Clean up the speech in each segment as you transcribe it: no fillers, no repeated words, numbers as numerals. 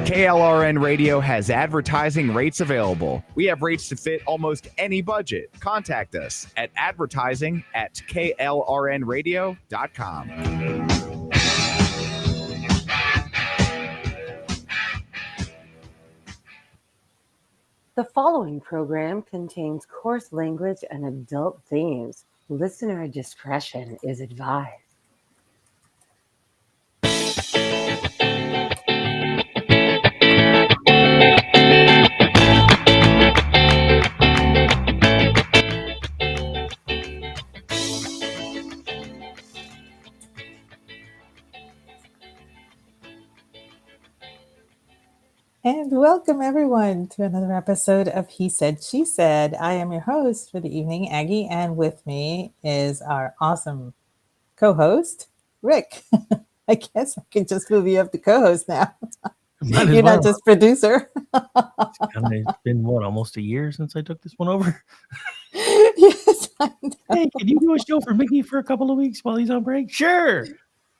KLRN Radio has advertising rates available. We have rates to fit almost any budget. Contact us at advertising@klrnradio.com. The following program contains coarse language and adult themes. Listener discretion is advised. And welcome everyone to another episode of He Said, She Said. I am your host for the evening, Aggie, and with me is our awesome co-host, Rick. I guess I can just move you up to co-host now. You're not just producer. It's been, almost a year since I took this one over? Yes, I know. Hey, can you do a show for Mickey for a couple of weeks while he's on break? Sure.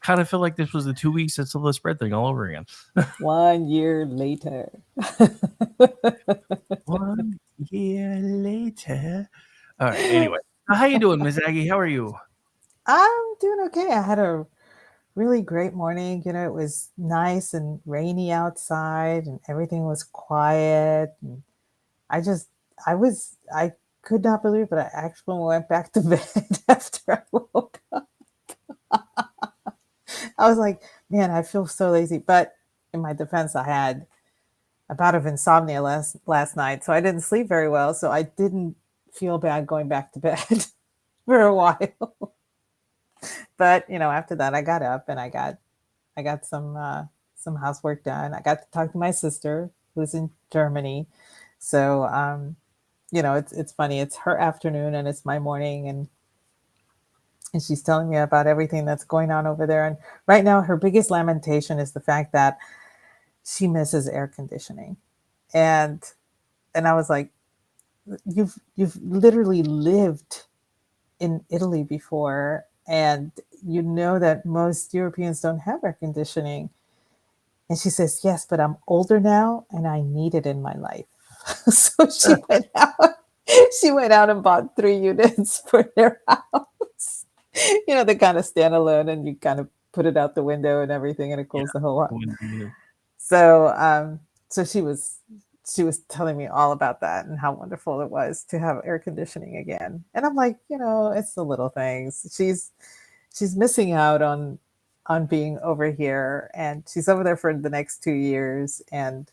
Kind of feel like this was the 2 weeks since the spread thing all over again. 1 year later. 1 year later. All right, anyway. How you doing, Miss Aggie? How are you? I'm doing okay. I had a really great morning. You know, it was nice and rainy outside and everything was quiet. And I could not believe it, but I actually went back to bed after I woke up. I was like, man, I feel so lazy. But in my defense, I had a bout of insomnia last night, so I didn't sleep very well. So I didn't feel bad going back to bed for a while. But you know, after that, I got up and I got some housework done. I got to talk to my sister who's in Germany. So you know, it's funny. It's her afternoon and it's my morning, and she's telling me about everything that's going on over there. And right now, her biggest lamentation is the fact that she misses air conditioning. And I was like, you've literally lived in Italy before, and you know that most Europeans don't have air conditioning. And she says, yes, but I'm older now and I need it in my life. So she went out and bought 3 units for their house. You know, they kind of stand alone and you kind of put it out the window and everything, and it cools the whole house. So she was telling me all about that and how wonderful it was to have air conditioning again. And I'm like, you know, it's the little things. She's missing out on being over here, and she's over there for the next 2 years. And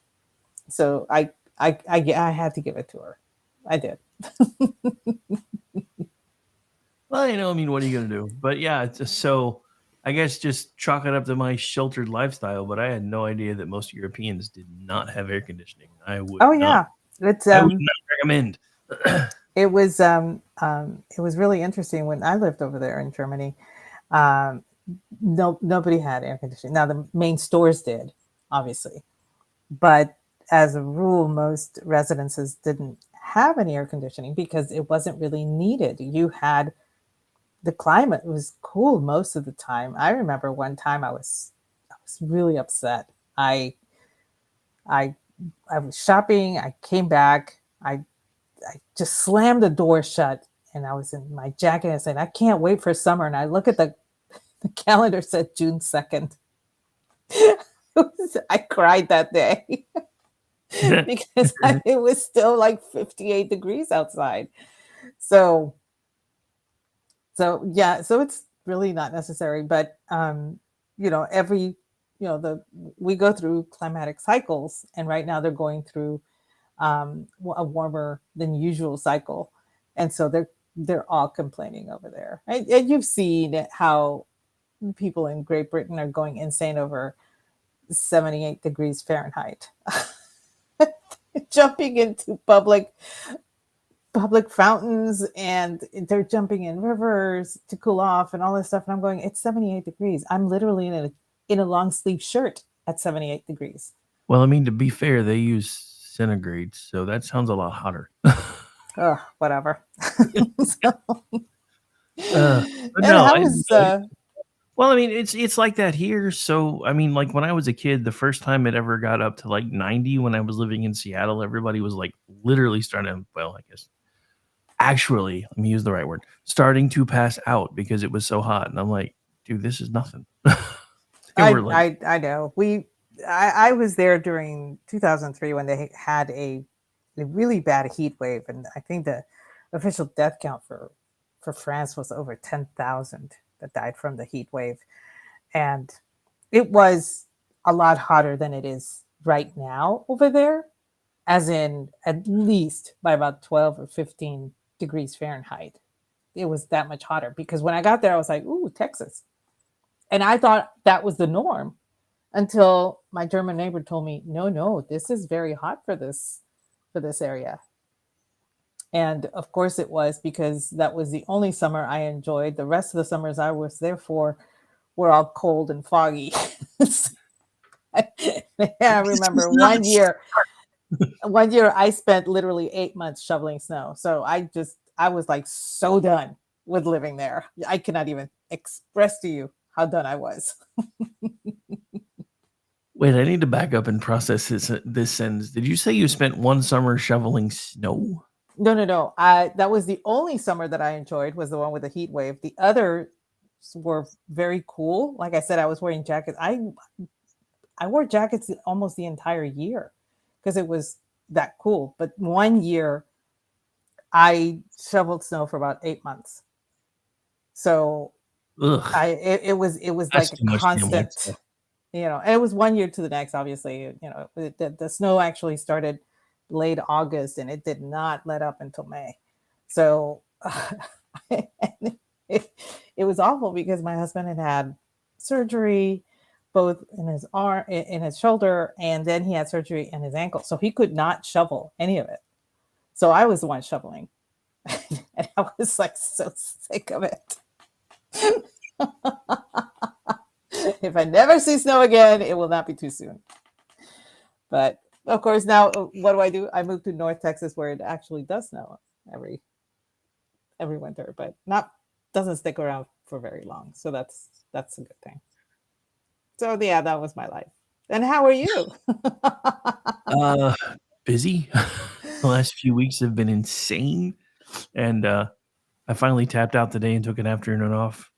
so I had to give it to her. I did. Well, you know, I mean, what are you going to do? But yeah, it's just, so I guess just chalk it up to my sheltered lifestyle. But I had no idea that most Europeans did not have air conditioning. I would not recommend. It was really interesting when I lived over there in Germany. Nobody had air conditioning. Now the main stores did, obviously, but as a rule, most residences didn't have any air conditioning because it wasn't really needed. You had the climate was cool most of the time. I remember one time I was really upset. I was shopping. I came back. I just slammed the door shut, and I was in my jacket. I said, I can't wait for summer. And I look at the calendar, said June 2nd. I cried that day because it was still like 58 degrees outside. So it's really not necessary. But you know, we go through climatic cycles, and right now they're going through a warmer than usual cycle, and so they're all complaining over there. And you've seen how people in Great Britain are going insane over 78 degrees Fahrenheit, jumping into public fountains, and they're jumping in rivers to cool off and all this stuff. And I'm going, it's 78 degrees. I'm literally in a long sleeve shirt at 78 degrees. Well, I mean, to be fair, they use centigrade, so that sounds a lot hotter. Oh, whatever. But no, Well, I mean, it's like that here. So, I mean, like when I was a kid, the first time it ever got up to like 90 when I was living in Seattle, everybody was like literally starting, well, I guess actually, let me use the right word, starting to pass out because it was so hot. And I'm like, dude, this is nothing. They were like, I know. I was there during 2003 when they had a really bad heat wave, and I think the official death count for France was over 10,000 that died from the heat wave, and it was a lot hotter than it is right now over there, as in at least by about 12 or 15 degrees Fahrenheit. It was that much hotter because when I got there, I was like, ooh, Texas. And I thought that was the norm until my German neighbor told me, no, this is very hot for this area. And of course it was, because that was the only summer I enjoyed. The rest of the summers I was there for were all cold and foggy. I remember one year I spent literally 8 months shoveling snow. So I was like so done with living there. I cannot even express to you how done I was. wait, I need to back up and process this sentence. Did you say you spent one summer shoveling snow? No. That was the only summer that I enjoyed, was the one with the heat wave. The others were very cool. Like I said, I was wearing jackets. I wore jackets almost the entire year because it was that cool. But one year I shoveled snow for about 8 months. So Ugh, it was that's like too a much damn white constant, stuff. and it was 1 year to the next, obviously. The snow actually started late August and it did not let up until May. So it was awful because my husband had surgery both in his arm, in his shoulder, and then he had surgery in his ankle. So he could not shovel any of it. So I was the one shoveling. And I was like so sick of it. If I never see snow again, it will not be too soon. But of course, now what do? I moved to North Texas, where it actually does snow every winter, but doesn't stick around for very long. So that's a good thing. So yeah, that was my life. And how are you? Busy. The last few weeks have been insane, and I finally tapped out today and took an afternoon off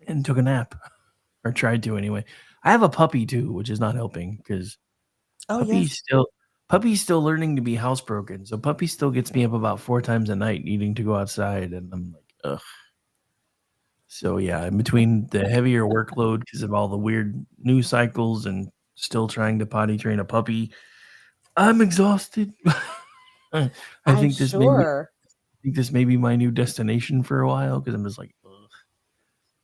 and took a nap, or tried to anyway. I have a puppy too, which is not helping because Oh puppy's yes. still puppy's still learning to be housebroken. So puppy still gets me up about 4 times a night needing to go outside, and I'm like, ugh. So yeah, in between the heavier workload because of all the weird news cycles and still trying to potty train a puppy, I'm exhausted. I I'm think sure. this may be my new destination for a while because I'm just like, ugh.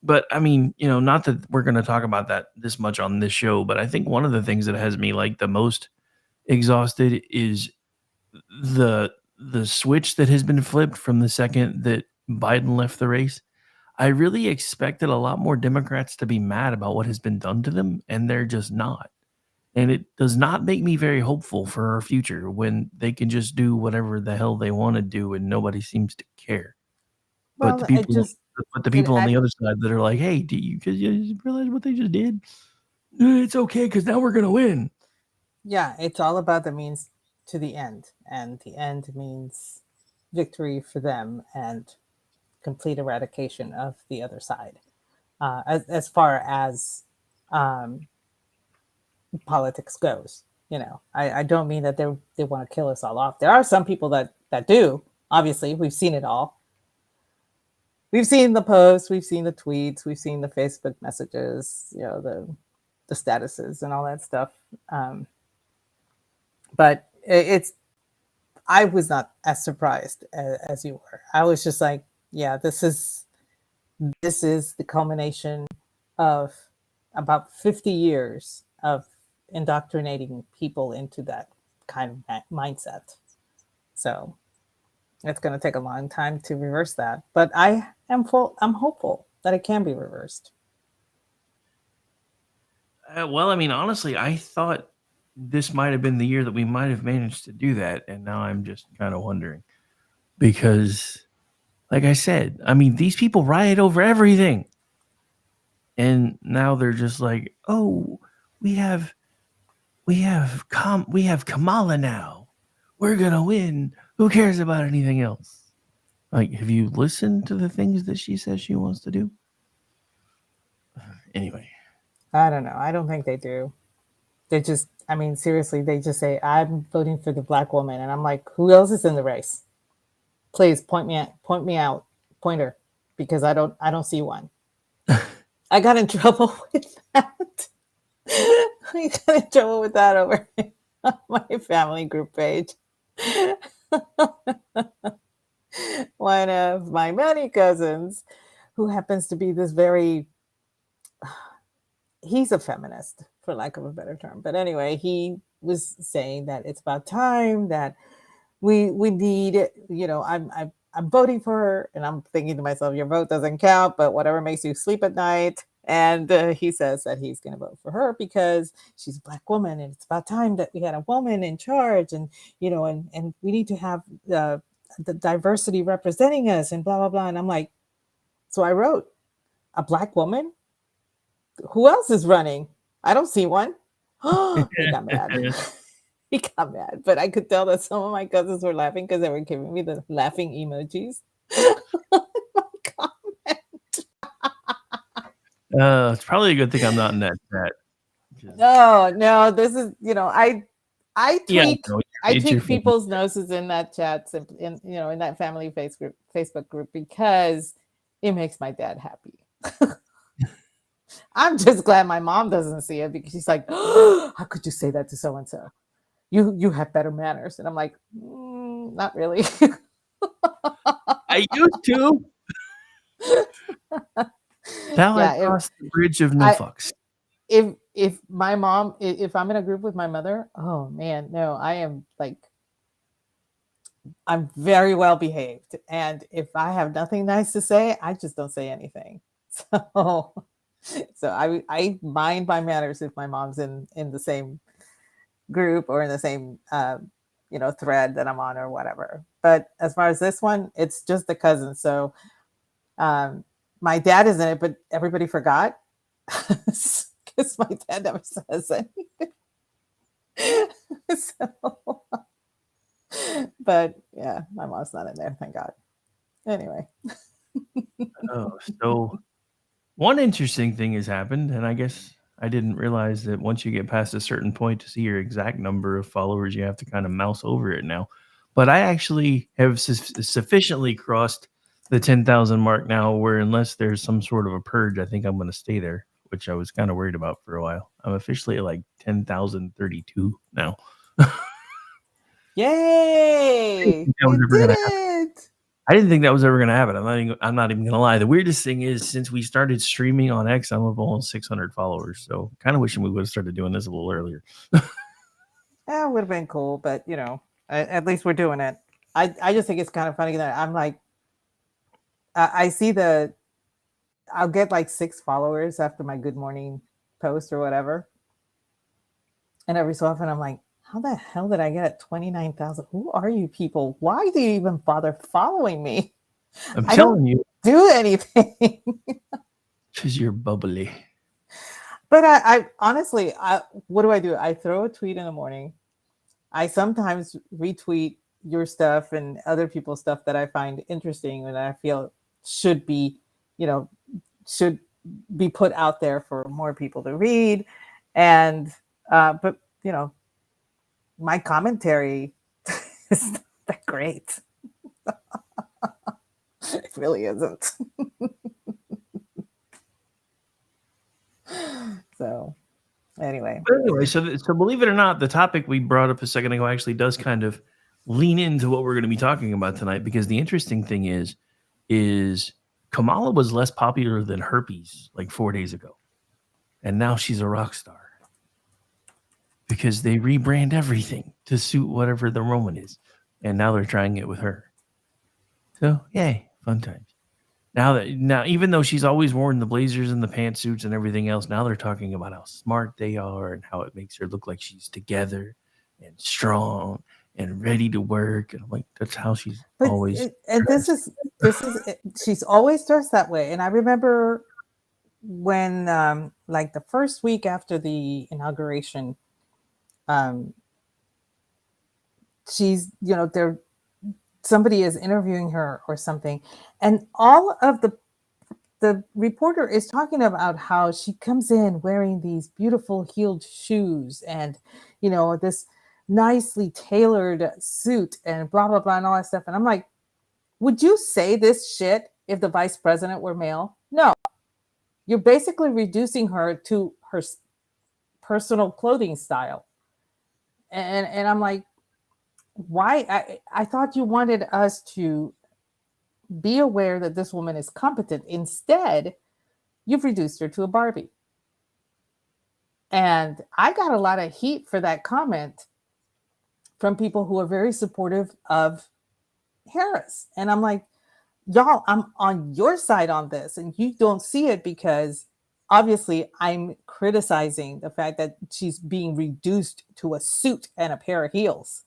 But I mean, not that we're going to talk about that this much on this show, but I think one of the things that has me like the most exhausted is the switch that has been flipped from the second that Biden left the race. I really expected a lot more Democrats to be mad about what has been done to them, and they're just not. And it does not make me very hopeful for our future when they can just do whatever the hell they want to do and nobody seems to care. But Well, the people on the other side that are like, "Hey, do you realize what they just did? It's okay because now we're gonna win." yeah, it's all about the means to the end, and the end means victory for them and complete eradication of the other side. As far as um, politics goes, I don't mean that they want to kill us all off. There are some people that do. Obviously, we've seen it all. We've seen the posts, we've seen the tweets, we've seen the Facebook messages, the statuses and all that stuff. But I was not as surprised as you were. I was just like, yeah, this is the culmination of about 50 years of indoctrinating people into that kind of mindset. So it's going to take a long time to reverse that, but I'm hopeful that it can be reversed. Well, I mean, honestly, I thought this might have been the year that we might have managed to do that, and now I'm just kind of wondering because, like I said, I mean, these people riot over everything. And now they're just like, oh, we have Kamala now. We're gonna win. Who cares about anything else? Like, have you listened to the things that she says she wants to do? Anyway. I don't know. I don't think they do. They just, I mean, seriously, they just say, I'm voting for the black woman. And I'm like, who else is in the race? Please point me out, pointer, because I don't see one. I got in trouble with that. I got in trouble with that over on my family group page. One of my many cousins, who happens to be this very, he's a feminist, for lack of a better term. But anyway, he was saying that it's about time that we need, you know, I'm voting for her, and I'm thinking to myself, your vote doesn't count, but whatever makes you sleep at night. And he says that he's going to vote for her because she's a black woman, and it's about time that we had a woman in charge, and you know, and we need to have the diversity representing us, and blah blah blah. And I'm like, so I wrote, a black woman? Who else is running? I don't see one. He got mad. He got mad, but I could tell that some of my cousins were laughing because they were giving me the laughing emojis. It's probably a good thing I'm not in that chat. No, this is, you know, I tweak I it's your tweak people's noses in that chat, in you know, in that family Facebook group, because it makes my dad happy. I'm just glad my mom doesn't see it, because she's like, oh, how could you say that to so and so? You have better manners. And I'm like, not really. I used to. Now I crossed the bridge of no fucks. If my mom, if I'm in a group with my mother, oh man, no, I am like, I'm very well behaved. And if I have nothing nice to say, I just don't say anything. So I mind my manners if my mom's in the same group or in the same you know, thread that I'm on or whatever. But as far as this one, it's just the cousin. So my dad is in it, but everybody forgot because my dad never says anything. So, but yeah, my mom's not in there, thank God. Anyway. Oh, so one interesting thing has happened, and I guess I didn't realize that once you get past a certain point to see your exact number of followers, you have to kind of mouse over it now. But I actually have sufficiently crossed the 10,000 mark now, where unless there's some sort of a purge, I think I'm going to stay there, which I was kind of worried about for a while. I'm officially at like 10,032 now. Yay! You did it! I didn't think that was ever going to happen. I'm not even going to lie. The weirdest thing is, since we started streaming on X, I'm up almost 600 followers. So kind of wishing we would have started doing this a little earlier. Yeah, it would have been cool, but you know, at least we're doing it. I just think it's kind of funny that I'm like, I see I'll get like 6 followers after my good morning post or whatever. And every so often I'm like, how the hell did I get at 29,000? Who are you people? Why do you even bother following me? I'm telling you. Do anything. Because you're bubbly. But I honestly, what do? I throw a tweet in the morning. I sometimes retweet your stuff and other people's stuff that I find interesting and I feel should be, you know, should be put out there for more people to read. And, but, you know, my commentary is not that great. It really isn't. So anyway, so believe it or not, the topic we brought up a second ago actually does kind of lean into what we're going to be talking about tonight, because the interesting thing is Kamala was less popular than herpes like 4 days ago, and now she's a rock star because they rebrand everything to suit whatever the moment is, and now they're trying it with her. So yay, fun times. Now, even though she's always worn the blazers and the pantsuits and everything else, now they're talking about how smart they are and how it makes her look like she's together and strong and ready to work. And I'm like, that's how she's always. And this is she's always dressed that way. And I remember when like the first week after the inauguration, she's, there somebody is interviewing her or something, and all of the reporter is talking about how she comes in wearing these beautiful heeled shoes and this nicely tailored suit and blah blah blah and all that stuff. And I'm like, would you say this shit if the vice president were male? No. You're basically reducing her to her personal clothing style. And I'm like, why? I thought you wanted us to be aware that this woman is competent. Instead, you've reduced her to a Barbie. And I got a lot of heat for that comment from people who are very supportive of Harris. And I'm like, y'all, I'm on your side on this, and you don't see it because obviously I'm criticizing the fact that she's being reduced to a suit and a pair of heels.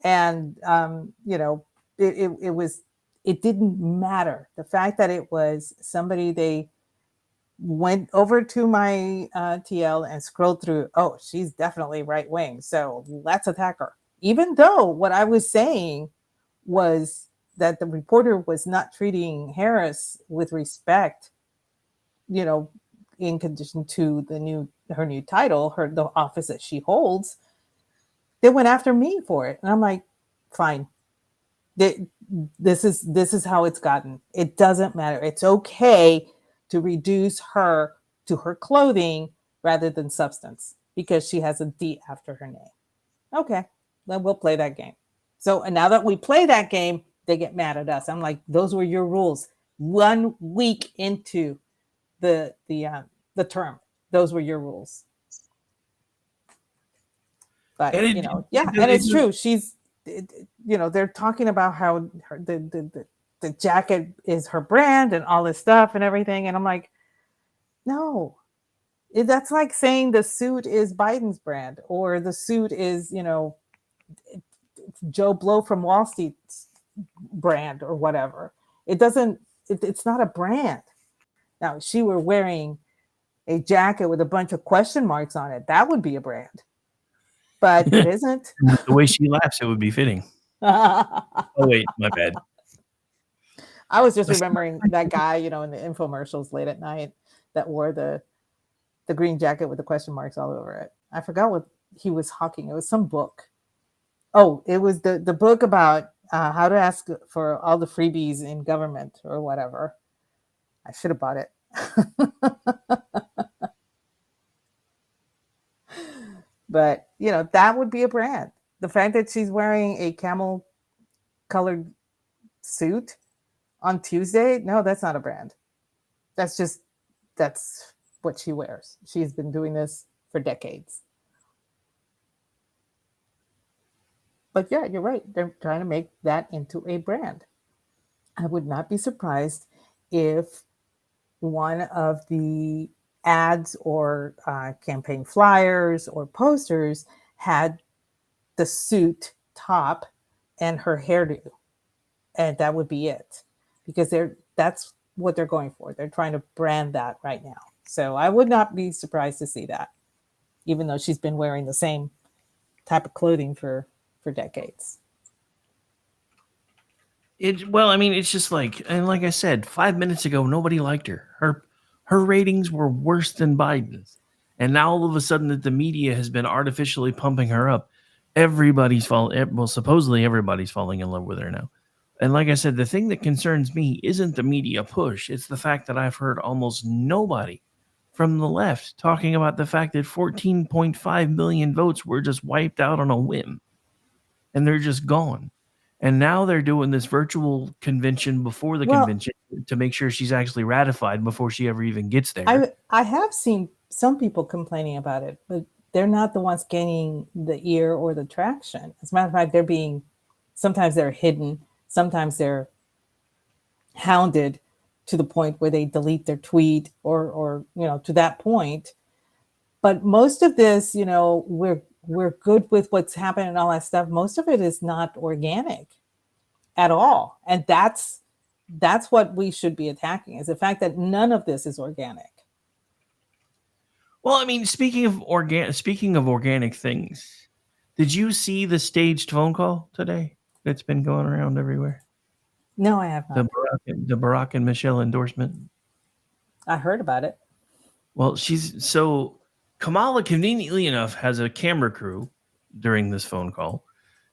And it didn't matter. The fact that it was somebody, they went over to my TL and scrolled through, oh, she's definitely right wing, so let's attack her. Even though what I was saying was that the reporter was not treating Harris with respect, in condition to her new title, the office that she holds. They went after me for it, and I'm like, fine. This is how it's gotten. It doesn't matter. It's okay to reduce her to her clothing rather than substance because she has a D after her name. Okay, then we'll play that game. So, and now that we play that game, they get mad at us. I'm like, those were your rules. 1 week into the term, those were your rules. But and it's true. She's, they're talking about how the jacket is her brand and all this stuff and everything, and I'm like, no, that's like saying the suit is Biden's brand or the suit is Joe Blow from Wall Street's brand or whatever. It's not a brand. Now, if she were wearing a jacket with a bunch of question marks on it, that would be a brand. But it isn't. The way she laughs, it would be fitting. Oh, wait, my bad. I was just remembering that guy, in the infomercials late at night that wore the green jacket with the question marks all over it. I forgot what he was hawking. It was some book. Oh, it was the book about how to ask for all the freebies in government or whatever. I should have bought it. But, that would be a brand. The fact that she's wearing a camel colored suit on Tuesday, no, that's not a brand. That's what she wears. She's been doing this for decades. But yeah, you're right. They're trying to make that into a brand. I would not be surprised if one of the ads or campaign flyers or posters had the suit top and her hairdo, and that would be it, because that's what they're going for. They're trying to brand that right now. So I would not be surprised to see that, even though she's been wearing the same type of clothing for decades. It's just like I said 5 minutes ago, nobody liked her. Her ratings were worse than Biden's. And now all of a sudden that the media has been artificially pumping her up, everybody's falling. Well, supposedly everybody's falling in love with her now. And like I said, the thing that concerns me isn't the media push. It's the fact that I've heard almost nobody from the left talking about the fact that 14.5 million votes were just wiped out on a whim. And they're just gone. And now they're doing this virtual convention before the convention to make sure she's actually ratified before she ever even gets there. I have seen some people complaining about it, but they're not the ones gaining the ear or the traction. As a matter of fact, sometimes they're hidden, sometimes they're hounded to the point where they delete their tweet or to that point. But most of this, we're good with what's happening and all that stuff. Most of it is not organic at all. And that's That's what we should be attacking, is the fact that none of this is organic. Well, I mean, speaking of organic things, did you see the staged phone call today that's been going around everywhere? No, I have not. The Barack and Michelle endorsement. I heard about it. Well, Kamala, conveniently enough, has a camera crew during this phone call.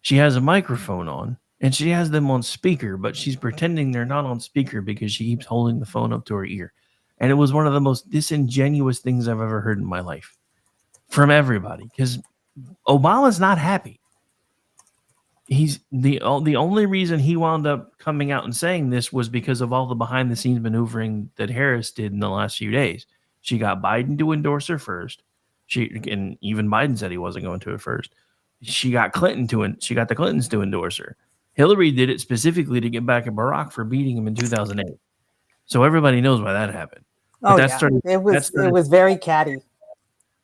She has a microphone on, and she has them on speaker, but she's pretending they're not on speaker because she keeps holding the phone up to her ear. And it was one of the most disingenuous things I've ever heard in my life from everybody, because Obama's not happy. He's the only reason he wound up coming out and saying this was because of all the behind the scenes maneuvering that Harris did in the last few days. She got Biden to endorse her first. And even Biden said he wasn't going to at first. She got the Clintons to endorse her. Hillary did it specifically to get back at Barack for beating him in 2008. So everybody knows why that happened. It was very catty.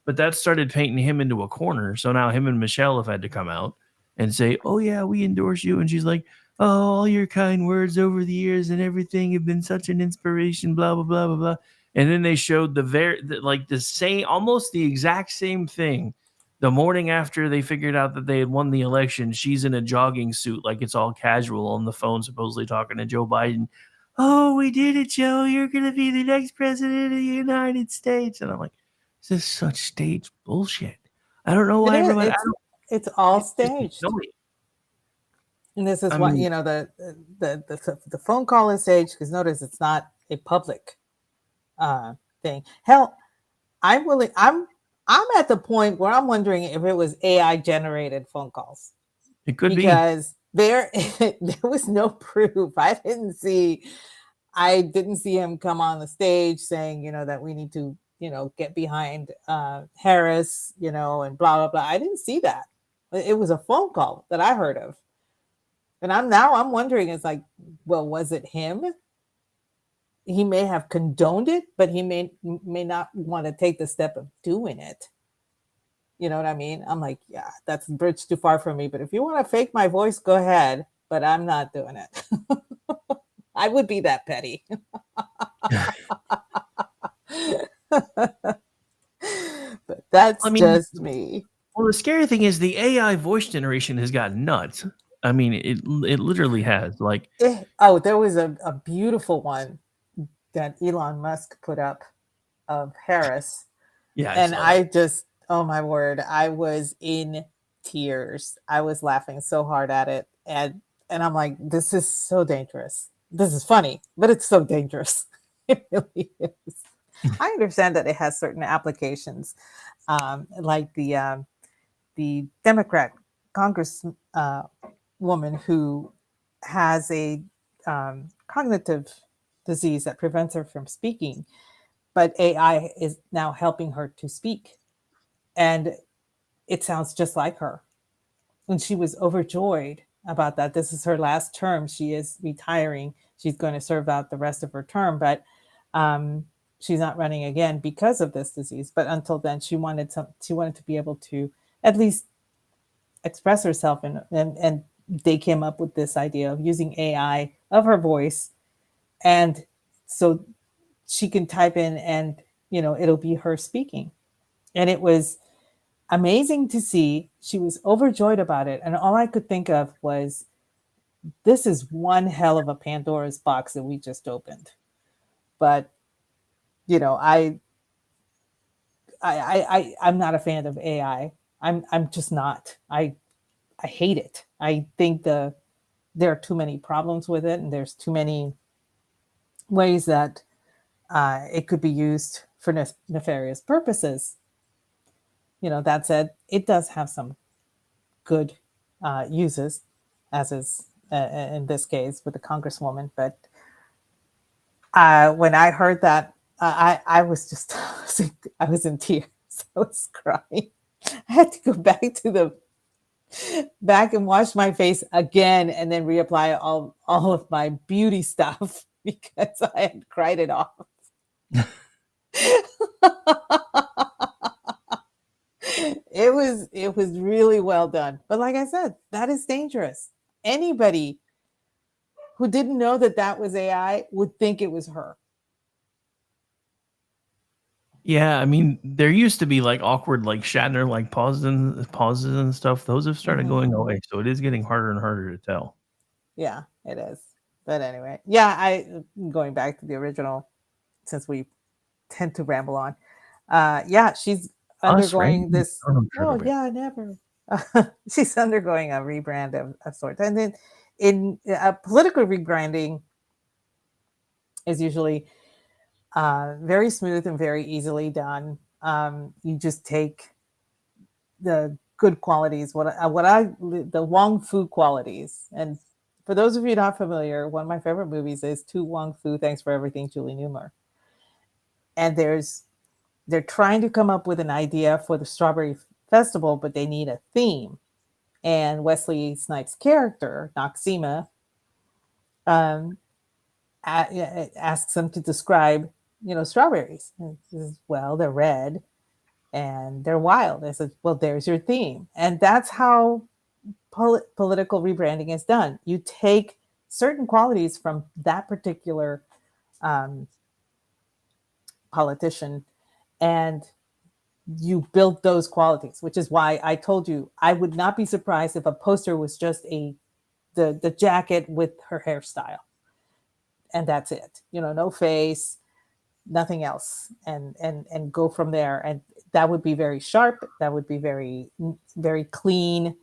But that started painting him into a corner. So now him and Michelle have had to come out and say, "Oh yeah, we endorse you." And she's like, "Oh, all your kind words over the years and everything have been such an inspiration." Blah blah blah blah blah. And then they showed almost the exact same thing. The morning after they figured out that they had won the election, she's in a jogging suit, like it's all casual, on the phone, supposedly talking to Joe Biden. "Oh, we did it, Joe. You're going to be the next president of the United States." And I'm like, this is such stage bullshit. I don't know why everyone. It's all staged. And this is why, the phone call is staged, because notice it's not a public thing. Hell, I'm at the point where I'm wondering if it was AI generated phone calls. It could be, because there was no proof. I didn't see him come on the stage saying, that we need to, get behind Harris, and blah blah blah. I didn't see that. It was a phone call that I heard of, and I'm wondering, it's like, well, was it him? He may have condoned it, but he may not want to take the step of doing it. You know what I mean? I'm like, yeah, that's a bridge too far for me. But if you want to fake my voice, go ahead. But I'm not doing it. I would be that petty. But that's just me. Well, the scary thing is the AI voice generation has gotten nuts. I mean, it literally has. Like, there was a beautiful one that Elon Musk put up of Harris. Yeah, and I just, oh my word, I was in tears. I was laughing so hard at it, and I'm like, this is so dangerous. This is funny, but it's so dangerous. It really is. I understand that it has certain applications, like the Democrat Congress woman who has a cognitive disease that prevents her from speaking, but AI is now helping her to speak, and it sounds just like her. And she was overjoyed about that. This is her last term. She is retiring. She's going to serve out the rest of her term, but she's not running again because of this disease. But until then, she wanted to be able to at least express herself, and they came up with this idea of using AI of her voice, and so she can type in, and it'll be her speaking. And it was amazing to see. She was overjoyed about it, and all I could think of was, this is one hell of a Pandora's box that we just opened. But I'm not a fan of AI. I'm just not. I hate it. I think there are too many problems with it, and there's too many ways that it could be used for nefarious purposes. That said, it does have some good uses, as is in this case with the Congresswoman. But when I heard that, I was just, I was in tears. I was crying. I had to go back and wash my face again, and then reapply all of my beauty stuff because I had cried it off. It was really well done. But like I said, that is dangerous. Anybody who didn't know that that was AI would think it was her. Yeah, I mean, there used to be like awkward, like Shatner, like pauses and stuff. Those have started going away, so it is getting harder and harder to tell. Yeah, it is. But anyway, yeah, going back to the original, since we tend to ramble on. Yeah, she's undergoing this. Oh yeah, never. She's undergoing a rebrand of sorts, and then in political rebranding is usually very smooth and very easily done. You just take the good qualities, the Wong Fu qualities. And for those of you not familiar, one of my favorite movies is To Wong Fu, Thanks for Everything, Julie Newmar. And they're trying to come up with an idea for the Strawberry Festival, but they need a theme. And Wesley Snipes' character, Noxima, asks them to describe, strawberries. And he says, well, they're red and they're wild. I said, well, there's your theme. And that's how political rebranding is done. You take certain qualities from that particular politician and you build those qualities, which is why I told you I would not be surprised if a poster was just the jacket with her hairstyle. And that's it. No face, nothing else, and go from there. And that would be very sharp. That would be very, very clean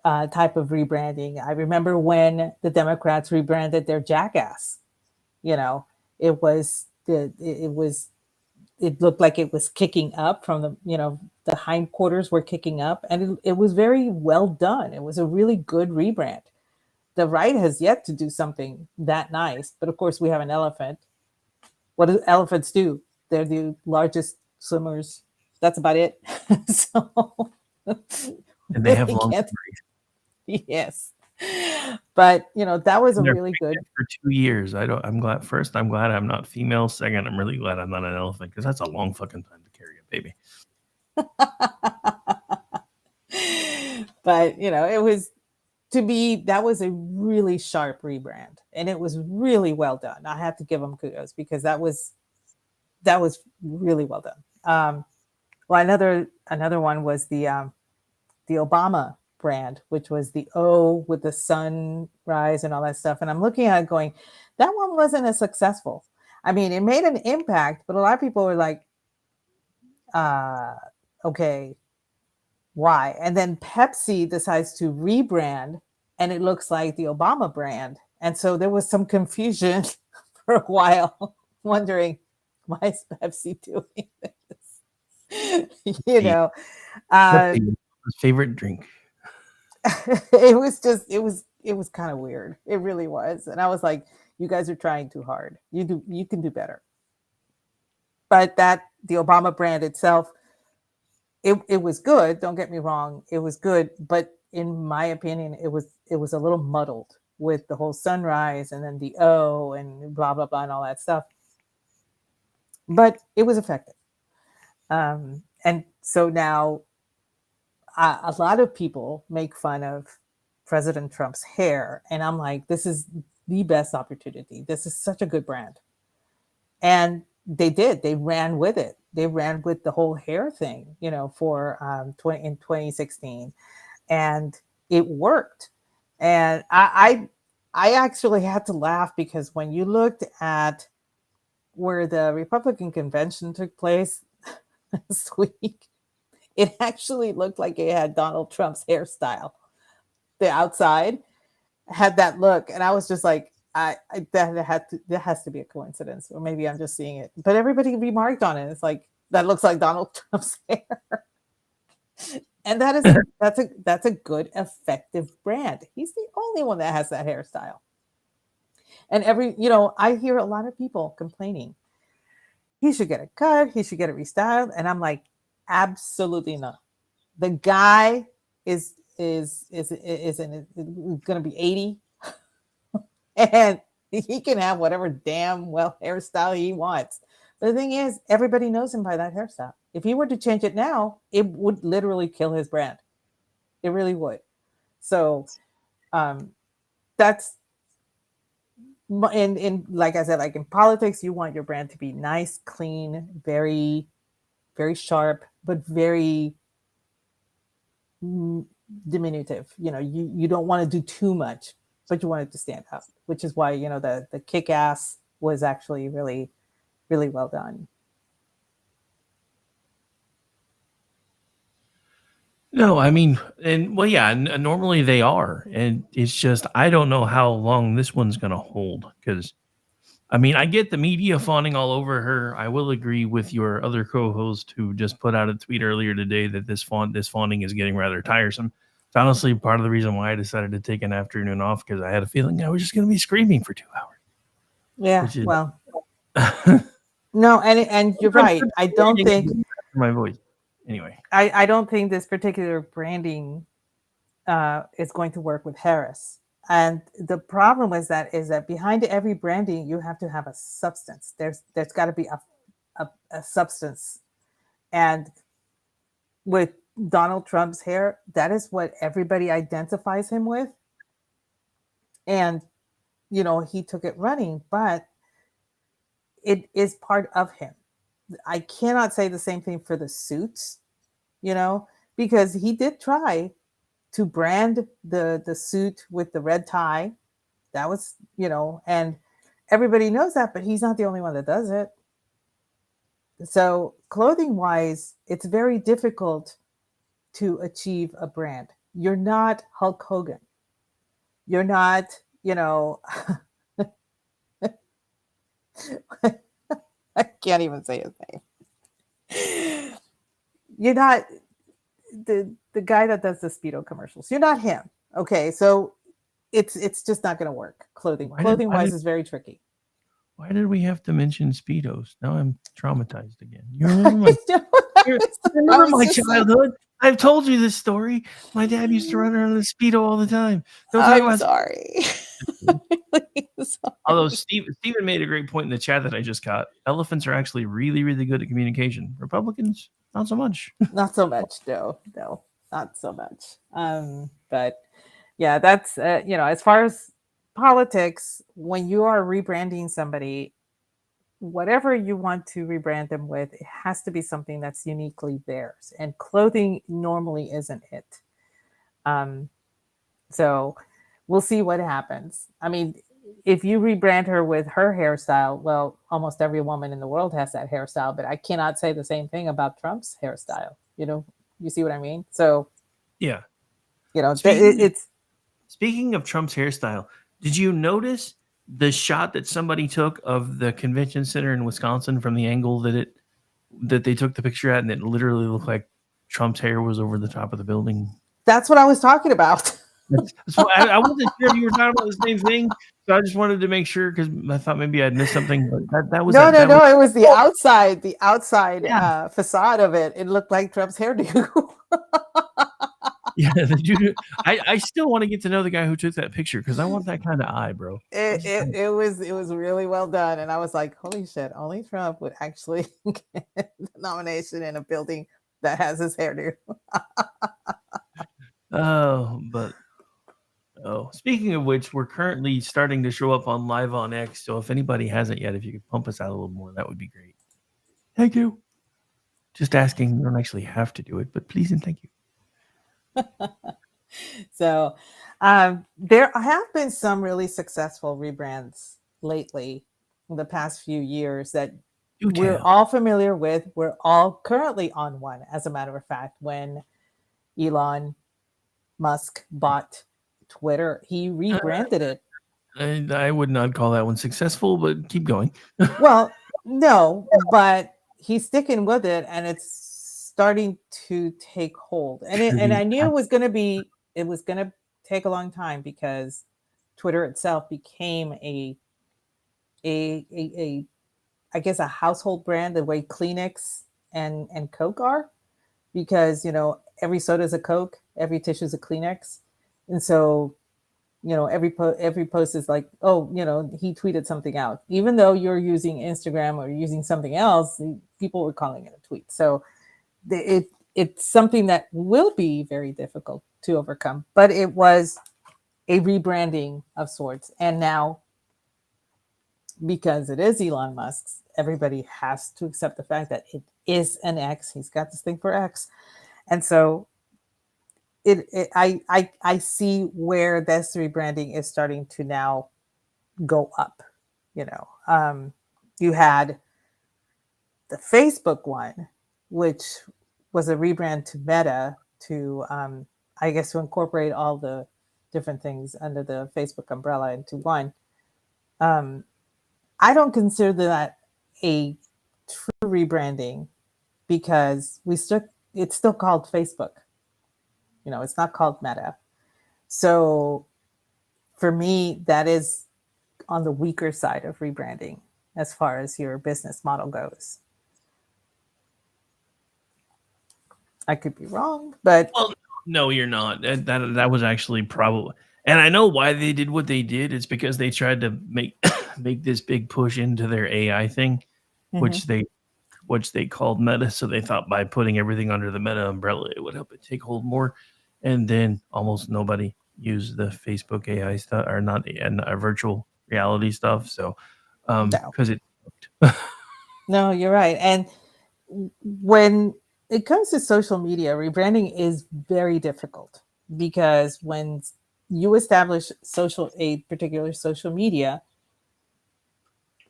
type of rebranding. I remember when the Democrats rebranded their Jackass. It looked like it was kicking up from the hindquarters were kicking up, and it was very well done. It was a really good rebrand. The right has yet to do something that nice, but of course we have an elephant. What do elephants do? They're the largest swimmers. That's about it. So, and they have long memories. Yes, but that was a really good for 2 years. I'm glad. First, I'm glad I'm not female. Second, I'm really glad I'm not an elephant because that's a long fucking time to carry a baby. But it was. To me, that was a really sharp rebrand, and it was really well done. I have to give them kudos because that was really well done. Well, another one was the Obama brand, which was the O with the sunrise and all that stuff. And I'm looking at it going, that one wasn't as successful. I mean, it made an impact, but a lot of people were like, okay, why? And then Pepsi decides to rebrand and it looks like the Obama brand. And so there was some confusion for a while, wondering, why is Pepsi doing this? Favorite drink. It was kind of weird. It really was. And I was like, you guys are trying too hard. You can do better. But the Obama brand itself, it was good. Don't get me wrong. It was good. But in my opinion, it was a little muddled with the whole sunrise and then the O and blah, blah, blah, and all that stuff. But it was effective. And so now a lot of people make fun of President Trump's hair. And I'm like, this is the best opportunity. This is such a good brand. And they did. They ran with it. They ran with the whole hair thing, for in 2016, and it worked. And I actually had to laugh because when you looked at where the Republican convention took place this week, it actually looked like it had Donald Trump's hairstyle. The outside had that look, and I was just like, that has to be a coincidence, or maybe I'm just seeing it. But everybody remarked on it. It's like, that looks like Donald Trump's hair, and that's a good, effective brand. He's the only one that has that hairstyle. And I hear a lot of people complaining, he should get a cut, he should get it restyled, and I'm like, absolutely not. The guy is going to be 80. And he can have whatever damn well hairstyle he wants. But the thing is, everybody knows him by that hairstyle. If he were to change it now, it would literally kill his brand. It really would. So that's in like I said, like in politics, you want your brand to be nice, clean, very, very sharp, but very diminutive. You don't want to do too much, but you want it to stand out, which is why the kick ass was actually really, really well done. No, I mean, and well, yeah, normally they are, and it's just I don't know how long this one's going to hold because, I mean, I get the media fawning all over her. I will agree with your other co-host who just put out a tweet earlier today that this fawning is getting rather tiresome. It's honestly part of the reason why I decided to take an afternoon off because I had a feeling I was just going to be screaming for 2 hours. Yeah, well, no, and you're right. I don't think my voice. Anyway, I don't think this particular branding is going to work with Harris. And the problem is that behind every branding, you have to have a substance. There's got to be a substance. And with Donald Trump's hair, that is what everybody identifies him with. And, he took it running, but it is part of him. I cannot say the same thing for the suits, because he did try to brand the suit with the red tie. That was, and everybody knows that, but he's not the only one that does it. So clothing wise, it's very difficult to achieve a brand. You're not Hulk Hogan. You're not, I can't even say his name. You're not the guy that does the Speedo commercials. You're not him. Okay, so it's just not going to work. Clothing wise is very tricky. Why did we have to mention Speedos? Now I'm traumatized again. You remember my childhood? I've told you this story. My dad used to run around in a Speedo all the time. I'm sorry. Although Steven made a great point in the chat that I just got. Elephants are actually really, really good at communication. Republicans, not so much. Not so much. No, not so much. But yeah, that's as far as politics, when you are rebranding somebody, whatever you want to rebrand them with, it has to be something that's uniquely theirs. And clothing normally isn't it. So we'll see what happens. I mean, if you rebrand her with her hairstyle, well, almost every woman in the world has that hairstyle, but I cannot say the same thing about Trump's hairstyle. You see what I mean? So, yeah, Speaking of Trump's hairstyle, did you notice the shot that somebody took of the convention center in Wisconsin from the angle that they took the picture at, and it literally looked like Trump's hair was over the top of the building? That's what I was talking about. So I wasn't sure if you were talking about the same thing, so I just wanted to make sure because I thought maybe I'd missed something. But that was no. It was the outside facade of it. It looked like Trump's hairdo. Yeah, I still want to get to know the guy who took that picture because I want that kind of eye, bro. It was really well done, and I was like, holy shit! Only Trump would actually get the nomination in a building that has his hairdo. Speaking of which, we're currently starting to show up on Live on X. So if anybody hasn't yet, if you could pump us out a little more, that would be great. Thank you. Just asking. You don't actually have to do it, but please and thank you. So there have been some really successful rebrands lately in the past few years that we're all familiar with. We're all currently on one, as a matter of fact. When Elon Musk bought Twitter, he rebranded it. I would not call that one successful, but keep going. Well, no, but he's sticking with it, and it's starting to take hold. And I knew it was going to take a long time because Twitter itself became a I guess a household brand, the way Kleenex and Coke are, because every soda is a Coke, every tissue is a Kleenex, and so every post is like, oh, he tweeted something out, even though you're using Instagram or using something else, people were calling it a tweet. So it's something that will be very difficult to overcome, but it was a rebranding of sorts. And now because it is Elon Musk's, everybody has to accept the fact that it is an X. He's got this thing for X. And so I see where this rebranding is starting to now go up. You had the Facebook one, which was a rebrand to Meta to, I guess, to incorporate all the different things under the Facebook umbrella into one. I don't consider that a true rebranding because it's still called Facebook. It's not called Meta. So for me, that is on the weaker side of rebranding as far as your business model goes. I could be wrong, but no, you're not. That was actually probably, and I know why they did what they did. It's because they tried to make this big push into their AI thing, which they called Meta. So they thought by putting everything under the Meta umbrella, it would help it take hold more. And then almost nobody used the Facebook AI stuff, or not, and virtual reality stuff. So because it no, you're right. And when it comes to social media, rebranding is very difficult because when you establish a particular social media,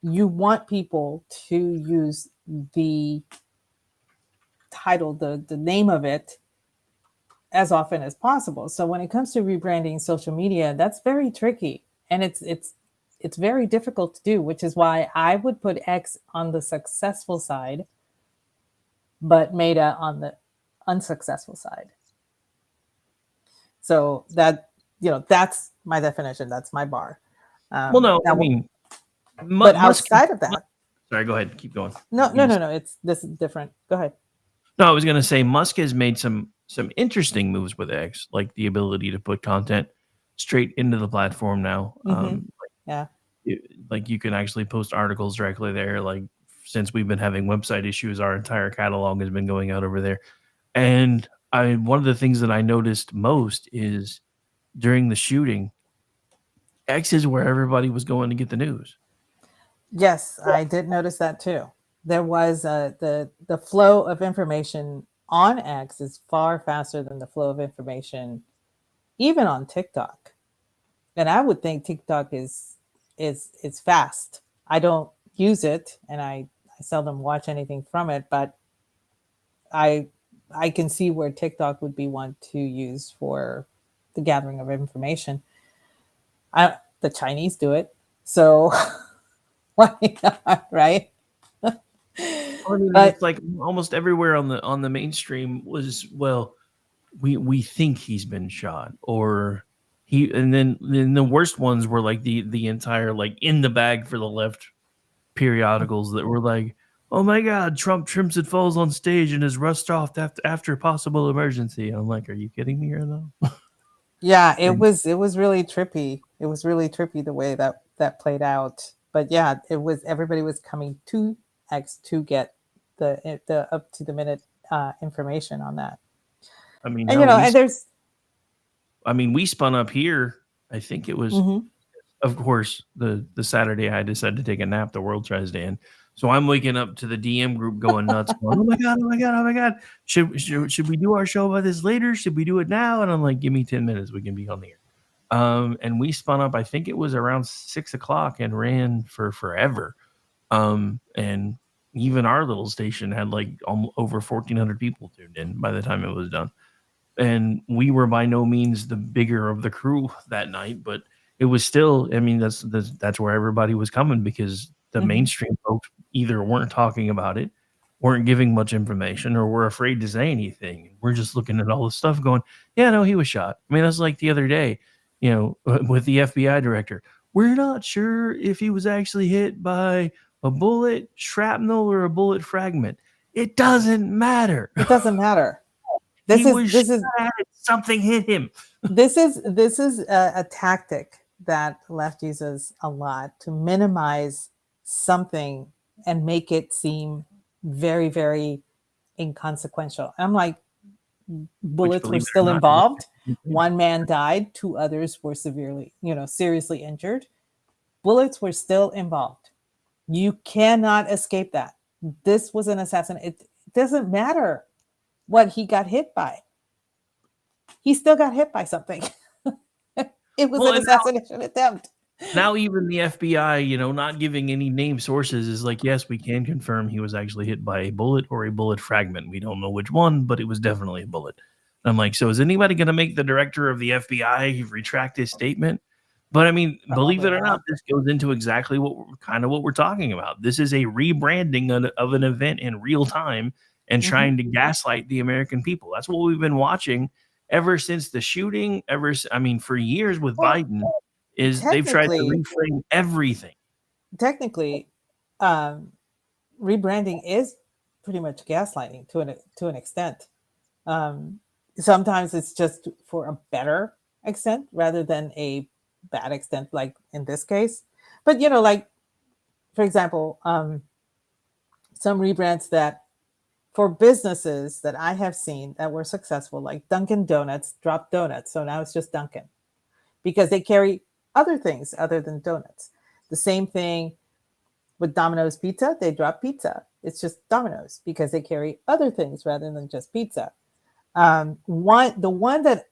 you want people to use the title, the name of it, as often as possible. So when it comes to rebranding social media, that's very tricky, and it's very difficult to do, which is why I would put X on the successful side, but Meta on the unsuccessful side. So that's my definition. That's my bar. Well, no, I mean, but outside of that, sorry, go ahead, keep going. No. This is different. Go ahead. No, I was going to say Musk has made some interesting moves with X, like the ability to put content straight into the platform now. Like you can actually post articles directly there. Like since we've been having website issues, our entire catalog has been going out over there. And one of the things that I noticed most is during the shooting, X is where everybody was going to get the news. Yes, I did notice that too. There was the flow of information on X is far faster than the flow of information even on TikTok. And I would think TikTok is fast. I don't use it, and I seldom watch anything from it, but I can see where TikTok would be one to use for the gathering of information. The Chinese do it, so why not, right? It's like almost everywhere on the mainstream was, well, we think he's been shot, or and then the worst ones were like the entire like in the bag for the left periodicals that were like, oh my God, Trump trims and falls on stage and is rushed off after a possible emergency. I'm like, are you kidding me or no? Yeah, it was really trippy. It was really trippy the way that played out. But yeah, everybody was coming to X to get the up to the minute information on that. I mean, and we spun up here. I think it was, of course, the Saturday I decided to take a nap. The world tries to end. So I'm waking up to the DM group going nuts. Going, oh my God. Should we do our show about this later? Should we do it now? And I'm like, give me 10 minutes. We can be on the air. And we spun up, I think it was around 6:00 and ran for forever. And even our little station had like over 1,400 people tuned in by the time it was done. And we were by no means the bigger of the crew that night, but it was still, I mean, that's where everybody was coming, because the mainstream folks either weren't talking about it, weren't giving much information, or were afraid to say anything. We're just looking at all this stuff going, yeah, no, he was shot. I mean, that's like the other day, with the FBI director. We're not sure if he was actually hit by a bullet, shrapnel, or a bullet fragment. It doesn't matter. It doesn't matter. This is something hit him. This is a tactic that left uses a lot to minimize something and make it seem very, very inconsequential. I'm like, bullets were still involved. One man died. 2 others were seriously injured. Bullets were still involved. You cannot escape that. This was an assassin. It doesn't matter what he got hit by. He still got hit by something. It was an assassination attempt. Now even the FBI, not giving any name sources is like, yes, we can confirm he was actually hit by a bullet or a bullet fragment. We don't know which one, but it was definitely a bullet. And I'm like, so is anybody going to make the director of the FBI retract his statement? But I mean, believe it or not, this goes into exactly what we're talking about. This is a rebranding of an event in real time and trying to gaslight the American people. That's what we've been watching ever since the shooting. For years with Biden, is they've tried to reframe everything. Technically, rebranding is pretty much gaslighting to an extent. Sometimes it's just for a better extent rather than a bad extent, like in this case. But like for example, some rebrands that for businesses that I have seen that were successful, like Dunkin' Donuts dropped donuts, so now it's just Dunkin', because they carry other things other than donuts. The same thing with Domino's Pizza, they drop pizza. It's just Domino's because they carry other things rather than just pizza. The one that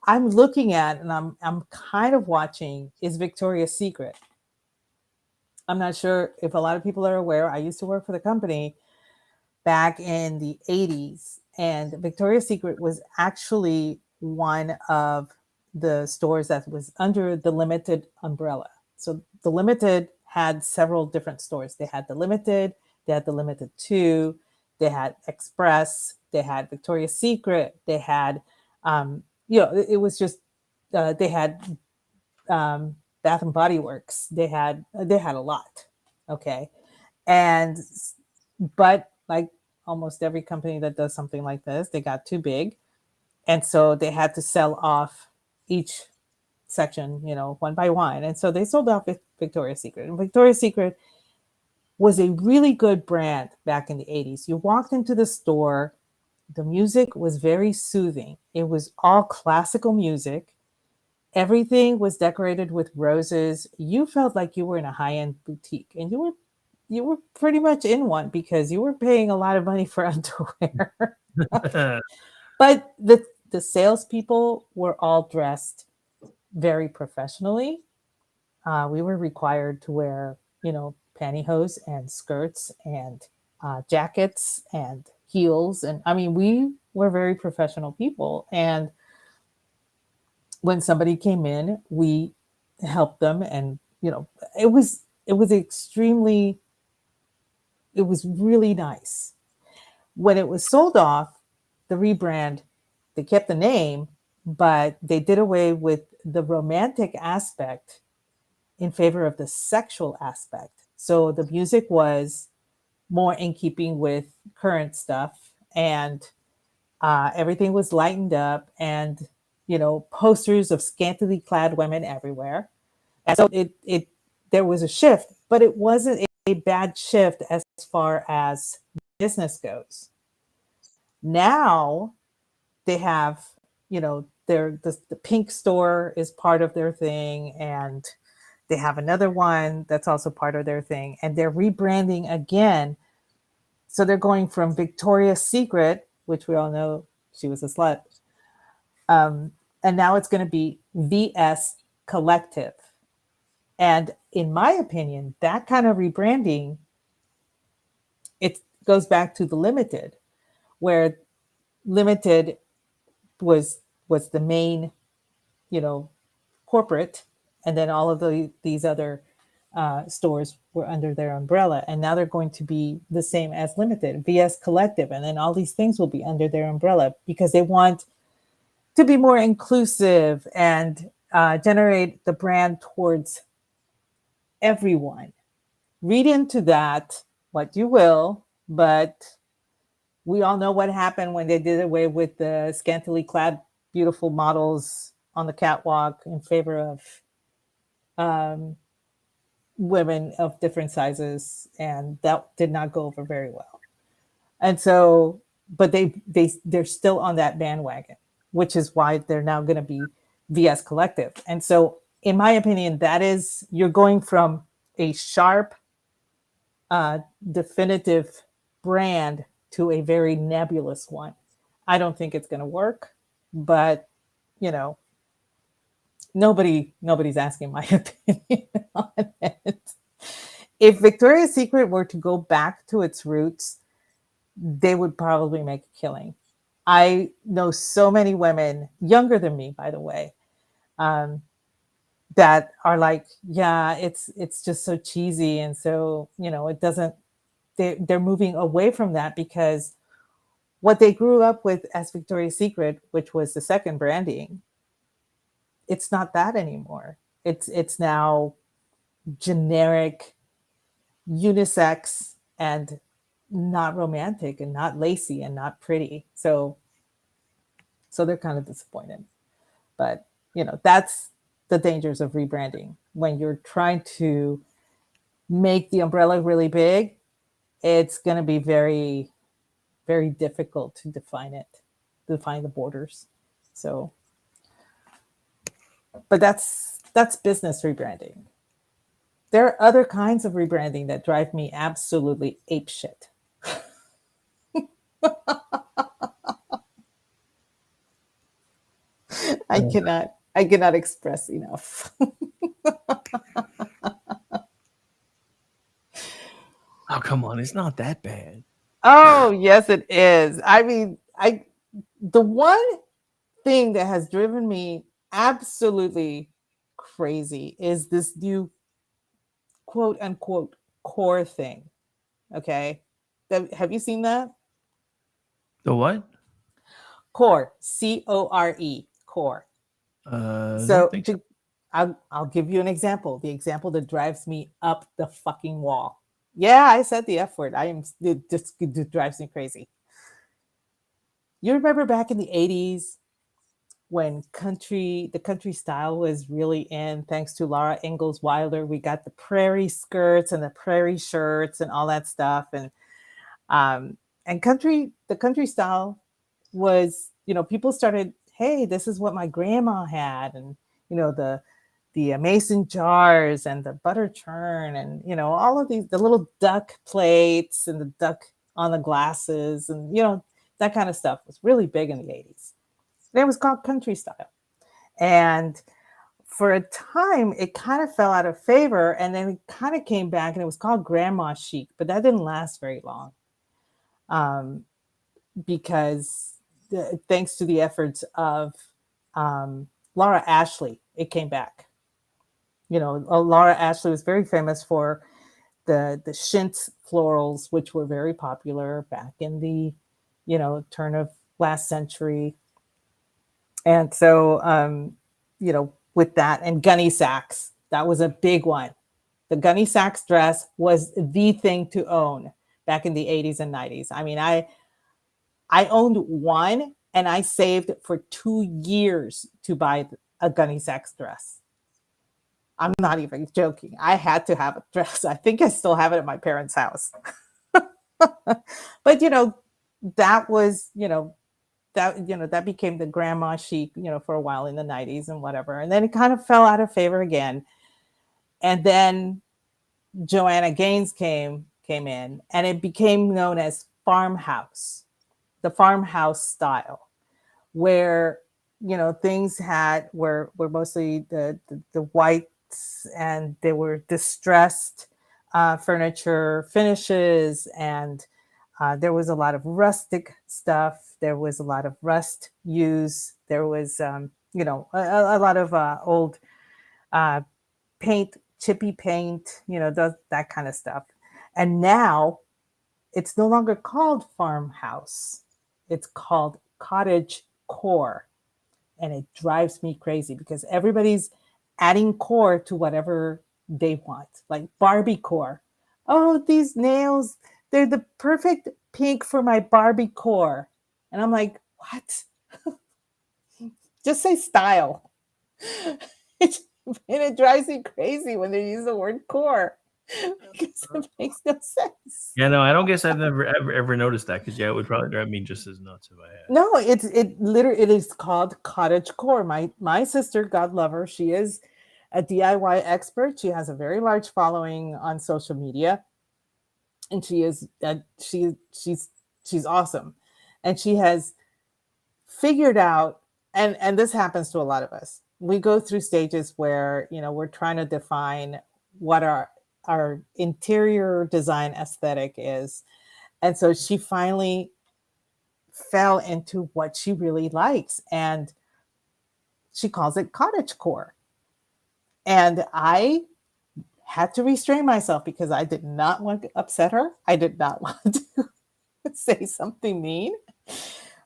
I'm looking at and I'm kind of watching is Victoria's Secret. I'm not sure if a lot of people are aware. I used to work for the company back in the 80s, and Victoria's Secret was actually one of the stores that was under the Limited umbrella. So the Limited had several different stores. They had the Limited, they had the Limited 2, they had Express, they had Victoria's Secret, they had, it was just, they had Bath and Body Works. They had a lot. Okay. But like almost every company that does something like this, they got too big. And so they had to sell off each section, one by one. And so they sold off Victoria's Secret. And Victoria's Secret was a really good brand back in the 80s. You walked into the store, the music was very soothing. It was all classical music. Everything was decorated with roses. You felt like you were in a high-end boutique, and you were pretty much in one because you were paying a lot of money for underwear. But the salespeople were all dressed very professionally. We were required to wear, pantyhose and skirts and jackets and heels. And I mean, we were very professional people. And when somebody came in, we helped them. And, it was really nice. When it was sold off, the rebrand, they kept the name, but they did away with the romantic aspect in favor of the sexual aspect. So the music was more in keeping with current stuff, and everything was lightened up, and posters of scantily clad women everywhere. And so there was a shift, but it wasn't a bad shift as far as business goes. Now they have, the pink store is part of their thing, and they have another one that's also part of their thing, and they're rebranding again. So they're going from Victoria's Secret, which we all know she was a slut, and now it's going to be VS Collective. And in my opinion, that kind of rebranding, it goes back to the Limited, where Limited was the main, corporate, and then all of these other stores were under their umbrella, and now they're going to be the same as Limited, VS Collective, and then all these things will be under their umbrella because they want to be more inclusive and generate the brand towards everyone. Read into that what you will, but we all know what happened when they did away with the scantily clad beautiful models on the catwalk in favor of women of different sizes, and that did not go over very well. And so, but they're still on that bandwagon, which is why they're now going to be VS Collective. And so, in my opinion, you're going from a sharp definitive brand to a very nebulous one. I don't think it's going to work, but you know, nobody's asking my opinion on it. If Victoria's Secret were to go back to its roots, they would probably make a killing. I know so many women, younger than me, by the way, um, that are like, yeah, it's just so cheesy, and so it doesn't. They're moving away from that because what they grew up with as Victoria's Secret, which was the second branding, it's not that anymore. It's now generic, unisex, and not romantic, and not lacy, and not pretty. So they're kind of disappointed. But that's the dangers of rebranding. When you're trying to make the umbrella really big, it's going to be very, very difficult to define the borders. So, but that's business rebranding. There are other kinds of rebranding that drive me absolutely apeshit. I cannot express enough. Oh, come on. It's not that bad. Oh, yes, it is. I mean, the one thing that has driven me absolutely crazy is this new quote unquote core thing. Okay. Have you seen that? The what? Core, CORE, core. Don't think so. I'll give you an example. The example that drives me up the fucking wall. Yeah, I said the F word. It drives me crazy. You remember back in the 80s when the country style was really in, thanks to Laura Ingalls Wilder. We got the prairie skirts and the prairie shirts and all that stuff. And the country style was, people started, hey, this is what my grandma had. And, the mason jars and the butter churn and, all of the little duck plates and the duck on the glasses and, that kind of stuff was really big in the 80s. And it was called country style. And for a time, it kind of fell out of favor, and then it kind of came back, and it was called grandma chic, but that didn't last very long. Because thanks to the efforts of Laura Ashley, it came back. Laura Ashley was very famous for the Shintz florals, which were very popular back in the, turn of last century. And so, with that, and gunny sacks, that was a big one. The gunny sacks dress was the thing to own back in the 80s and 90s. I mean, I owned one, and I saved for 2 years to buy a gunny sacks dress. I'm not even joking. I had to have a dress. I think I still have it at my parents' house. But, that was, that became the grandma chic, for a while in the 90s and whatever. And then it kind of fell out of favor again. And then Joanna Gaines came in, and it became known as farmhouse, the farmhouse style, where, things were mostly the whites, and they were distressed furniture finishes, and there was a lot of rustic stuff. There was a lot of rust use. There was, a lot of old paint, chippy paint, that kind of stuff. And now it's no longer called farmhouse. It's called cottage core. And it drives me crazy because everybody's adding core to whatever they want, like Barbie core. Oh, these nails, they're the perfect pink for my Barbie core. And I'm like, what? Just say style. And it drives me crazy when they use the word core because it makes no sense. Yeah, no, I don't guess I've never ever noticed that, because it would probably drive me just as nuts if I had. No, it is called cottage core. My sister, God love her, she is a DIY expert. She has a very large following on social media. and she is she's awesome, and she has figured out, and this happens to a lot of us. We go through stages where, we're trying to define what our interior design aesthetic is. And so she finally fell into what she really likes, and she calls it cottagecore. And I had to restrain myself because I did not want to upset her. I did not want to say something mean,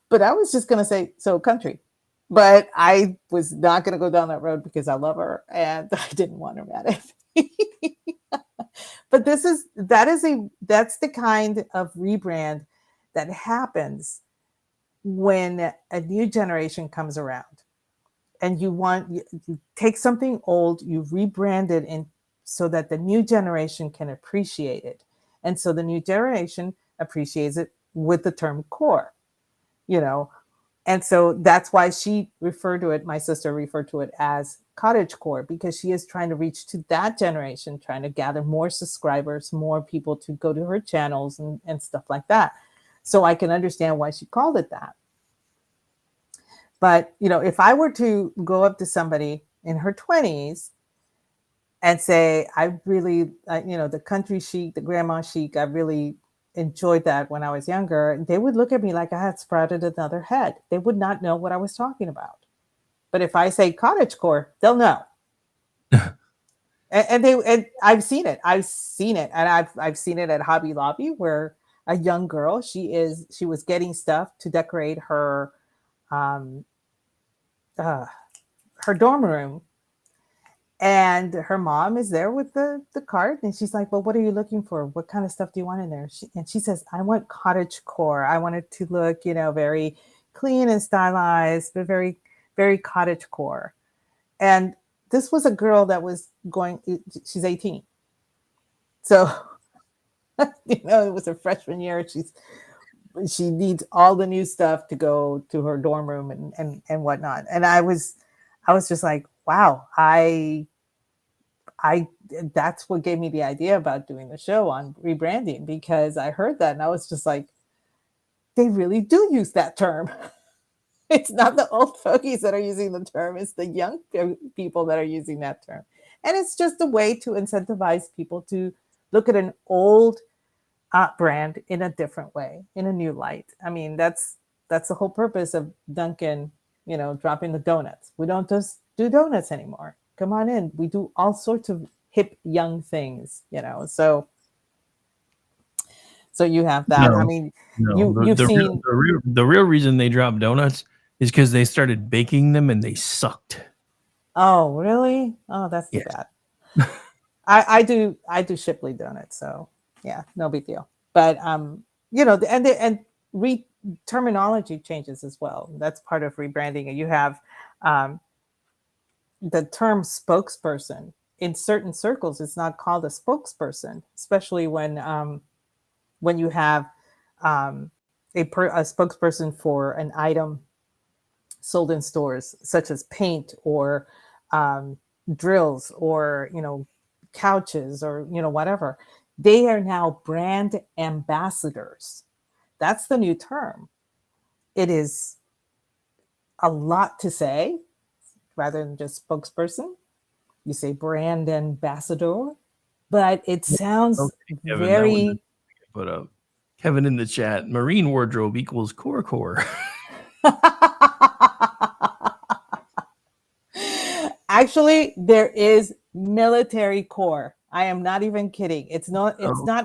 but I was just going to say, so country. But I was not going to go down that road because I love her and I didn't want her mad at me. But that's the kind of rebrand that happens when a new generation comes around, and you take something old, you rebrand it in so that the new generation can appreciate it. And so the new generation appreciates it with the term core, And so that's why my sister referred to it as cottagecore, because she is trying to reach to that generation, trying to gather more subscribers, more people to go to her channels and stuff like that. So I can understand why she called it that. But, if I were to go up to somebody in her 20s and say, I really, the country chic, the grandma chic, I really enjoyed that when I was younger, they would look at me like I had sprouted another head. They would not know what I was talking about. But if I say cottagecore, they'll know. and I've seen it. And I've seen it at Hobby Lobby, where a young girl, she was getting stuff to decorate her dorm room, and her mom is there with the cart, and she's like, well, what are you looking for? What kind of stuff do you want in there? She says, I want cottagecore. I want it to look, very clean and stylized, but very, very cottagecore. And this was a girl that was she's 18. So, it was her freshman year. She needs all the new stuff to go to her dorm room and whatnot. And I was just like, wow, that's what gave me the idea about doing the show on rebranding, because I heard that and I was just like, they really do use that term. It's not the old fogies that are using the term, it's the young people that are using that term. And it's just a way to incentivize people to look at an old brand in a different way, in a new light. I mean, that's the whole purpose of Dunkin', dropping the donuts. We don't just do donuts anymore. Come on in. We do all sorts of hip young things, So you have that. No, I mean, no. you've seen the real reason they dropped donuts is because they started baking them and they sucked. Oh, really? Oh, that's too bad. I do Shipley donuts, so yeah, no big deal. But terminology changes as well. That's part of rebranding. And you have the term spokesperson. In certain circles, it's not called a spokesperson, especially when you have a spokesperson for an item sold in stores, such as paint or drills or couches or whatever. They are now brand ambassadors. That's the new term. It is a lot to say rather than just spokesperson. You say brand ambassador, but it sounds Kevin, very. Put up Kevin in the chat. Marine wardrobe equals core. Actually, there is military core. I am not even kidding. It's not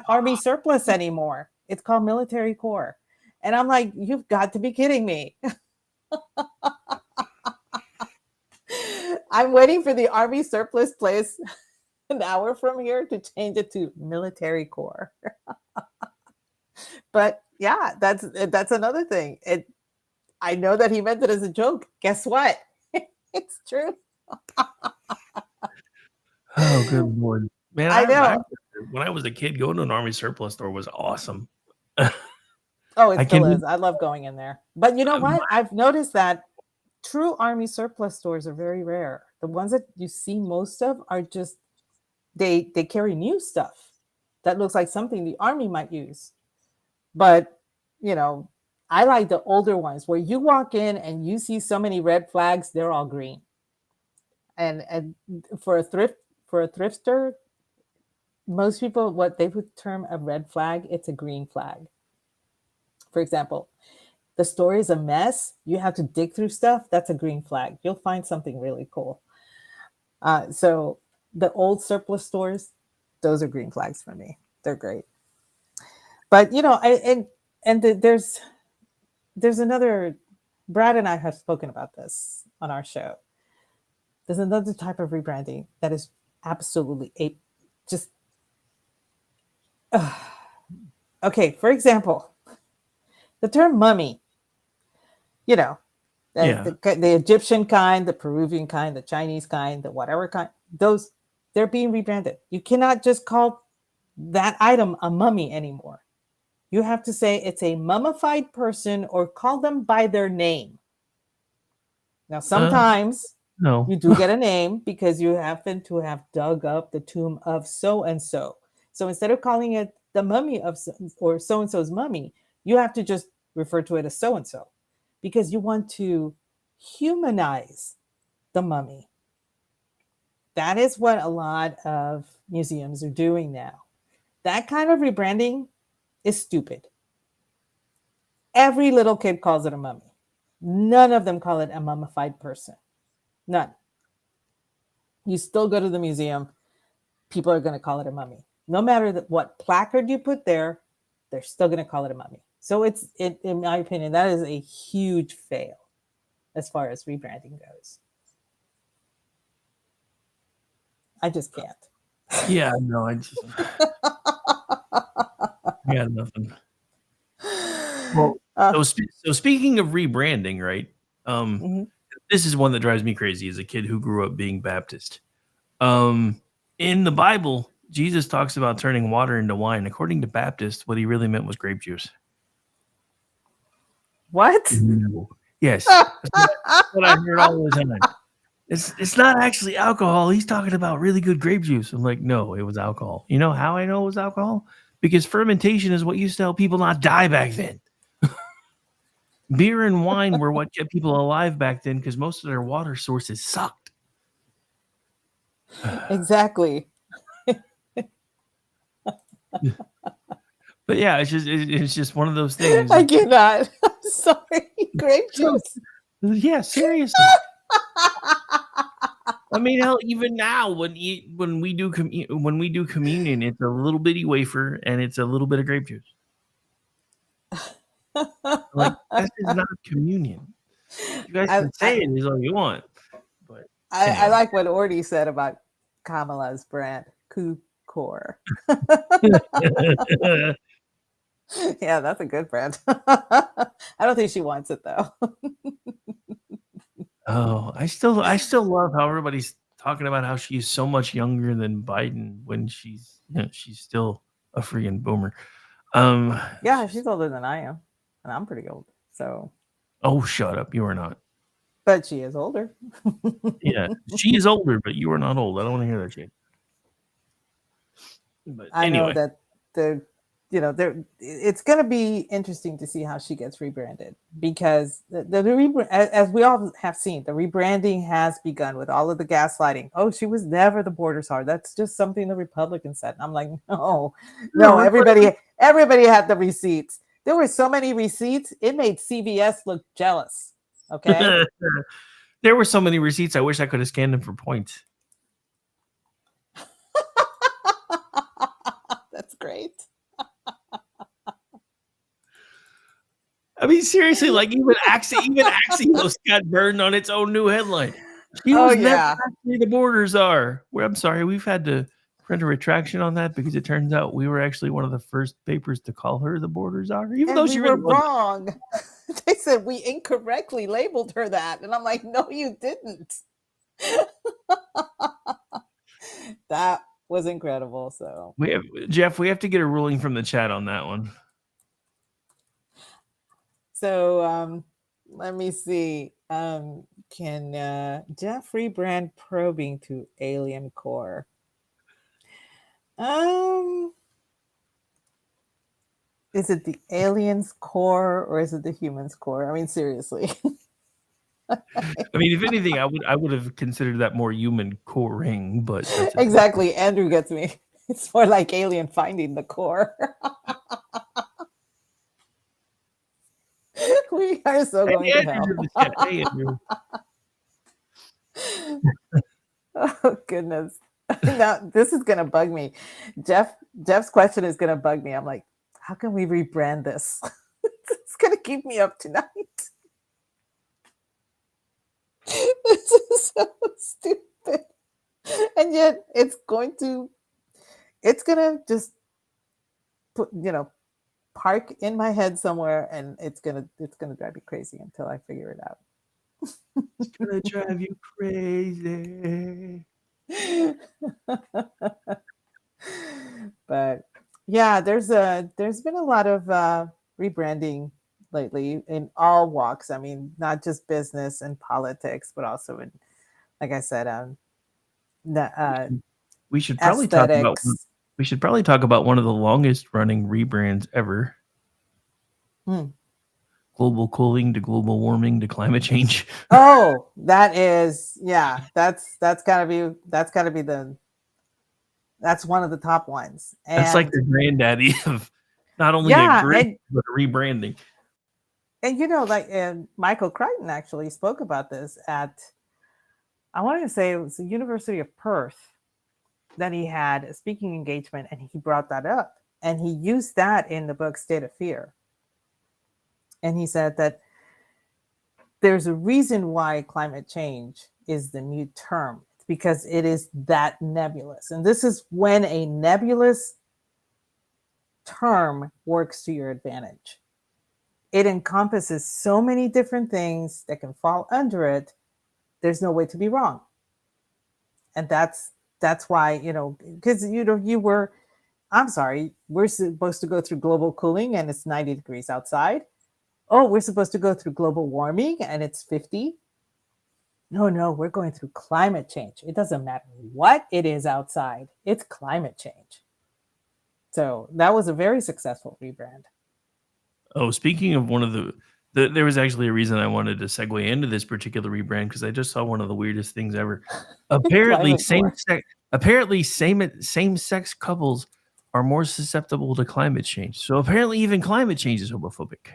Army surplus anymore. It's called military core. And I'm like, you've got to be kidding me. I'm waiting for the Army surplus place an hour from here to change it to military core. But yeah, that's another thing. I know that he meant it as a joke. Guess what? It's true. Oh, good Lord. Man, I know. When I was a kid, going to an Army surplus store was awesome. Oh, it still is. I love going in there. But you know what? I've noticed that true Army surplus stores are very rare. The ones that you see most of are just, they carry new stuff. that looks like something the Army might use. But, I like the older ones where you walk in and you see so many red flags, they're all green. And for a thrifter, most people, what they would term a red flag, it's a green flag. For example, the store is a mess, you have to dig through stuff, that's a green flag. You'll find something really cool. So the old surplus stores, those are green flags for me. They're great. But there's another. Brad and I have spoken about this on our show. There's another type of rebranding that is absolutely just. Okay, for example, the term mummy. The Egyptian kind, the Peruvian kind, the Chinese kind, the whatever kind. Those, they're being rebranded. You cannot just call that item a mummy anymore. You have to say it's a mummified person or call them by their name. Now, sometimes No. you do get a name because you happen to have dug up the tomb of so-and-so. So instead of calling it the mummy of or so-and-so's mummy, you have to just refer to it as so-and-so because you want to humanize the mummy. That is what a lot of museums are doing now. That kind of rebranding is stupid. Every little kid calls it a mummy. None of them call it a mummified person. None. You still go to the museum, people are going to call it a mummy. No matter what placard you put there, they're still going to call it a mummy. So in my opinion, that is a huge fail as far as rebranding goes. I just can't. Yeah, no, I got nothing. Well, so speaking of rebranding, right? This is one that drives me crazy as a kid who grew up being Baptist. In the Bible, Jesus talks about turning water into wine. According to Baptists, what he really meant was grape juice. What? Yes. That's what I heard all the time. It's not actually alcohol. He's talking about really good grape juice. I'm like, no, it was alcohol. You know how I know it was alcohol? Because fermentation is what used to help people not die back then. Beer and wine were what kept people alive back then because most of their water sources sucked. Exactly. But yeah, it's just one of those things. I cannot. I'm sorry. Grape juice. Yeah, seriously. I mean, hell, even now when we do communion, it's a little bitty wafer and it's a little bit of grape juice. Like that is not communion. You guys can say it is all you want, but I like what Ordy said about Kamala's brand, Kukor. Yeah, that's a good brand. I don't think she wants it though. Oh, I still love how everybody's talking about how she's so much younger than Biden when she's still a freaking boomer. Yeah, she's older than I am, and I'm pretty old. So. Oh, shut up! You are not. But she is older. Yeah, she is older, but you are not old. I don't want to hear that shit. But I anyway. know that it's going to be interesting to see how she gets rebranded because as we all have seen, the rebranding has begun with all of the gaslighting. Oh, she was never the border czar. That's just something the Republicans said. And I'm like, no, everybody had the receipts. There were so many receipts, it made CBS look jealous. Okay. There were so many receipts. I wish I could have scanned them for points. That's great. I mean, seriously, like even Axios got burned on its own new headline. She was never actually the border czar. Well, I'm sorry, we've had to print a retraction on that because it turns out we were actually one of the first papers to call her the border czar, even though she were wrong. They said we incorrectly labeled her that, and I'm like, no, you didn't. That was incredible. So Jeff, we have to get a ruling from the chat on that one. So let me see. Can Jeff rebrand probing to alien core? Is it the alien's core or is it the human's core? I mean, seriously. I mean, if anything, I would have considered that more human coring, but that's Exactly. Andrew gets me. It's more like alien finding the core. We are so going to hell. Hey, Andrew. Oh goodness. Now this is gonna bug me. Jeff's question is gonna bug me. I'm like, how can we rebrand this? It's gonna keep me up tonight. This is so stupid. And yet it's gonna just put, park in my head somewhere, and it's gonna drive me crazy until I figure it out. It's gonna drive you crazy. But yeah, there's been a lot of rebranding lately in all walks. I mean, not just business and politics, but also in, like I said, we should probably talk about. aesthetics. We should probably talk about one of the longest running rebrands ever. Global cooling to global warming to climate change. Oh, that's gotta be that's one of the top ones. And that's like the granddaddy of not only a great but a rebranding. And and Michael Crichton actually spoke about this at, I wanted to say it was the University of Perth, that he had a speaking engagement, and he brought that up, and he used that in the book State of Fear. And he said that there's a reason why climate change is the new term. It's because it is that nebulous. And this is when a nebulous term works to your advantage. It encompasses so many different things that can fall under it. There's no way to be wrong. And that's why, because I'm sorry, we're supposed to go through global cooling and it's 90 degrees outside. Oh, we're supposed to go through global warming and it's 50. No, we're going through climate change. It doesn't matter what it is outside. It's climate change. So that was a very successful rebrand. Oh, speaking of one of there was actually a reason I wanted to segue into this particular rebrand, because I just saw one of the weirdest things ever. Apparently, same-sex couples are more susceptible to climate change. So apparently, even climate change is homophobic.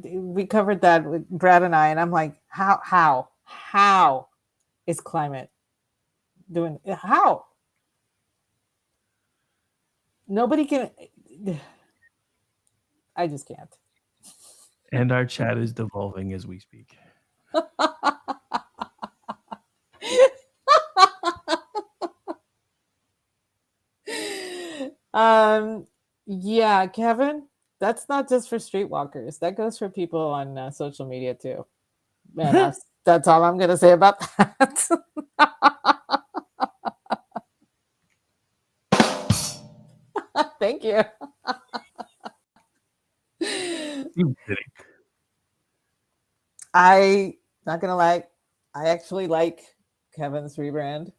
We covered that with Brad and I, and I'm like, how is climate doing? How? Nobody can. I just can't. And our chat is devolving as we speak. Yeah, Kevin, that's not just for streetwalkers. That goes for people on social media too. Man, that's all I'm going to say about that. Thank you. You kidding? Not gonna lie, I actually like Kevin's rebrand,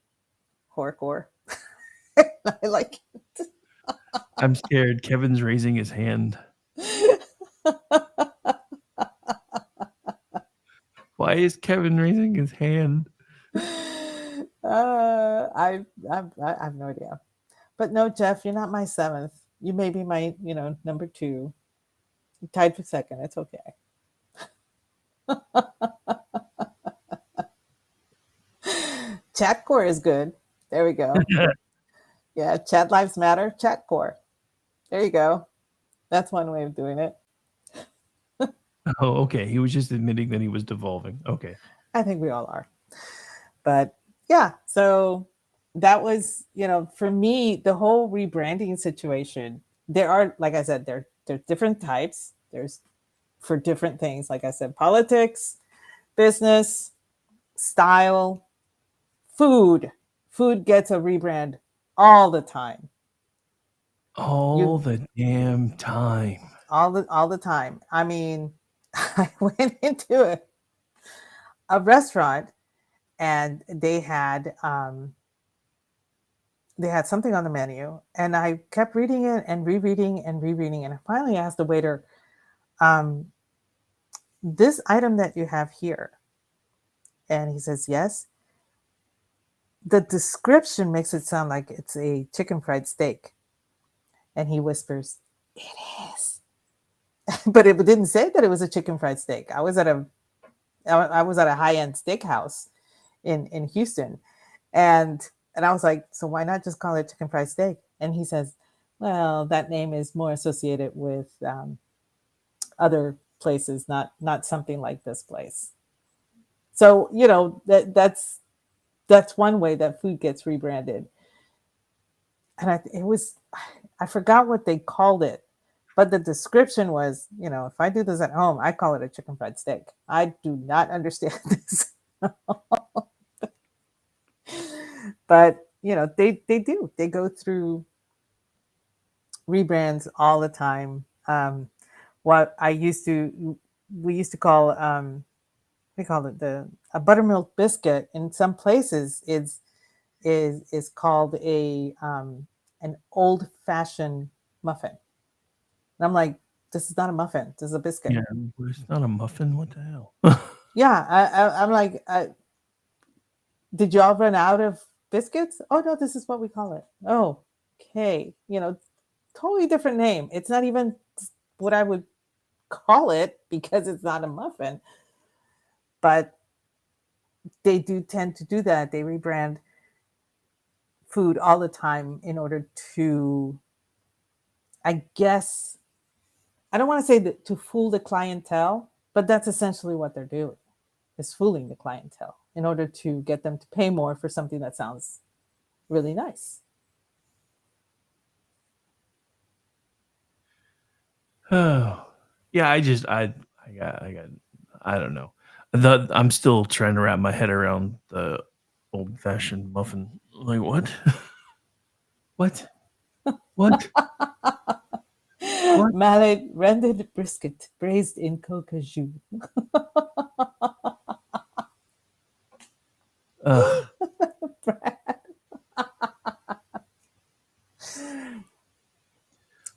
horrorcore. I like it. I'm scared. Kevin's raising his hand. Why is Kevin raising his hand? I have no idea. But no, Jeff, you're not my seventh. You may be my, number 2. You tied for second. It's okay. Chat core is good. There we go. Yeah, chat lives matter. Chat core. There you go. That's one way of doing it. Oh, okay. He was just admitting that he was devolving. Okay. I think we all are. But yeah, so that was, for me, the whole rebranding situation. There are, like I said, there's different types. There's for different things. Like I said, politics, business, style, food. Food gets a rebrand all the time. All the damn time. All the time. I mean, I went into a restaurant and they had they had something on the menu, and I kept reading it and rereading and rereading. And I finally asked the waiter, this item that you have here. And he says, yes. The description makes it sound like it's a chicken fried steak. And he whispers, it is. But it didn't say that it was a chicken fried steak. I was at a high-end steakhouse in Houston. And I was like, so why not just call it chicken fried steak? And he says, well, that name is more associated with other places, not something like this place. So, that's one way that food gets rebranded. And I forgot what they called it, but the description was, if I do this at home, I call it a chicken fried steak. I do not understand this. But, they do. They go through rebrands all the time. What we used to call, we call it a buttermilk biscuit. In some places, is called an old fashioned muffin. And I'm like, this is not a muffin. This is a biscuit. Yeah, it's not a muffin. What the hell? Yeah, I'm like, did y'all run out of biscuits? Oh no, this is what we call it. Oh, okay. Totally different name. It's not even what I would call it because it's not a muffin. But they do tend to do that. They rebrand food all the time in order to, I guess, I don't want to say that to fool the clientele, but that's essentially what they're doing, is fooling the clientele in order to get them to pay more for something that sounds really nice. Oh, yeah. I don't know. I'm still trying to wrap my head around the old-fashioned muffin. Like what? What? What? What? Mallet rendered brisket braised in coca jus.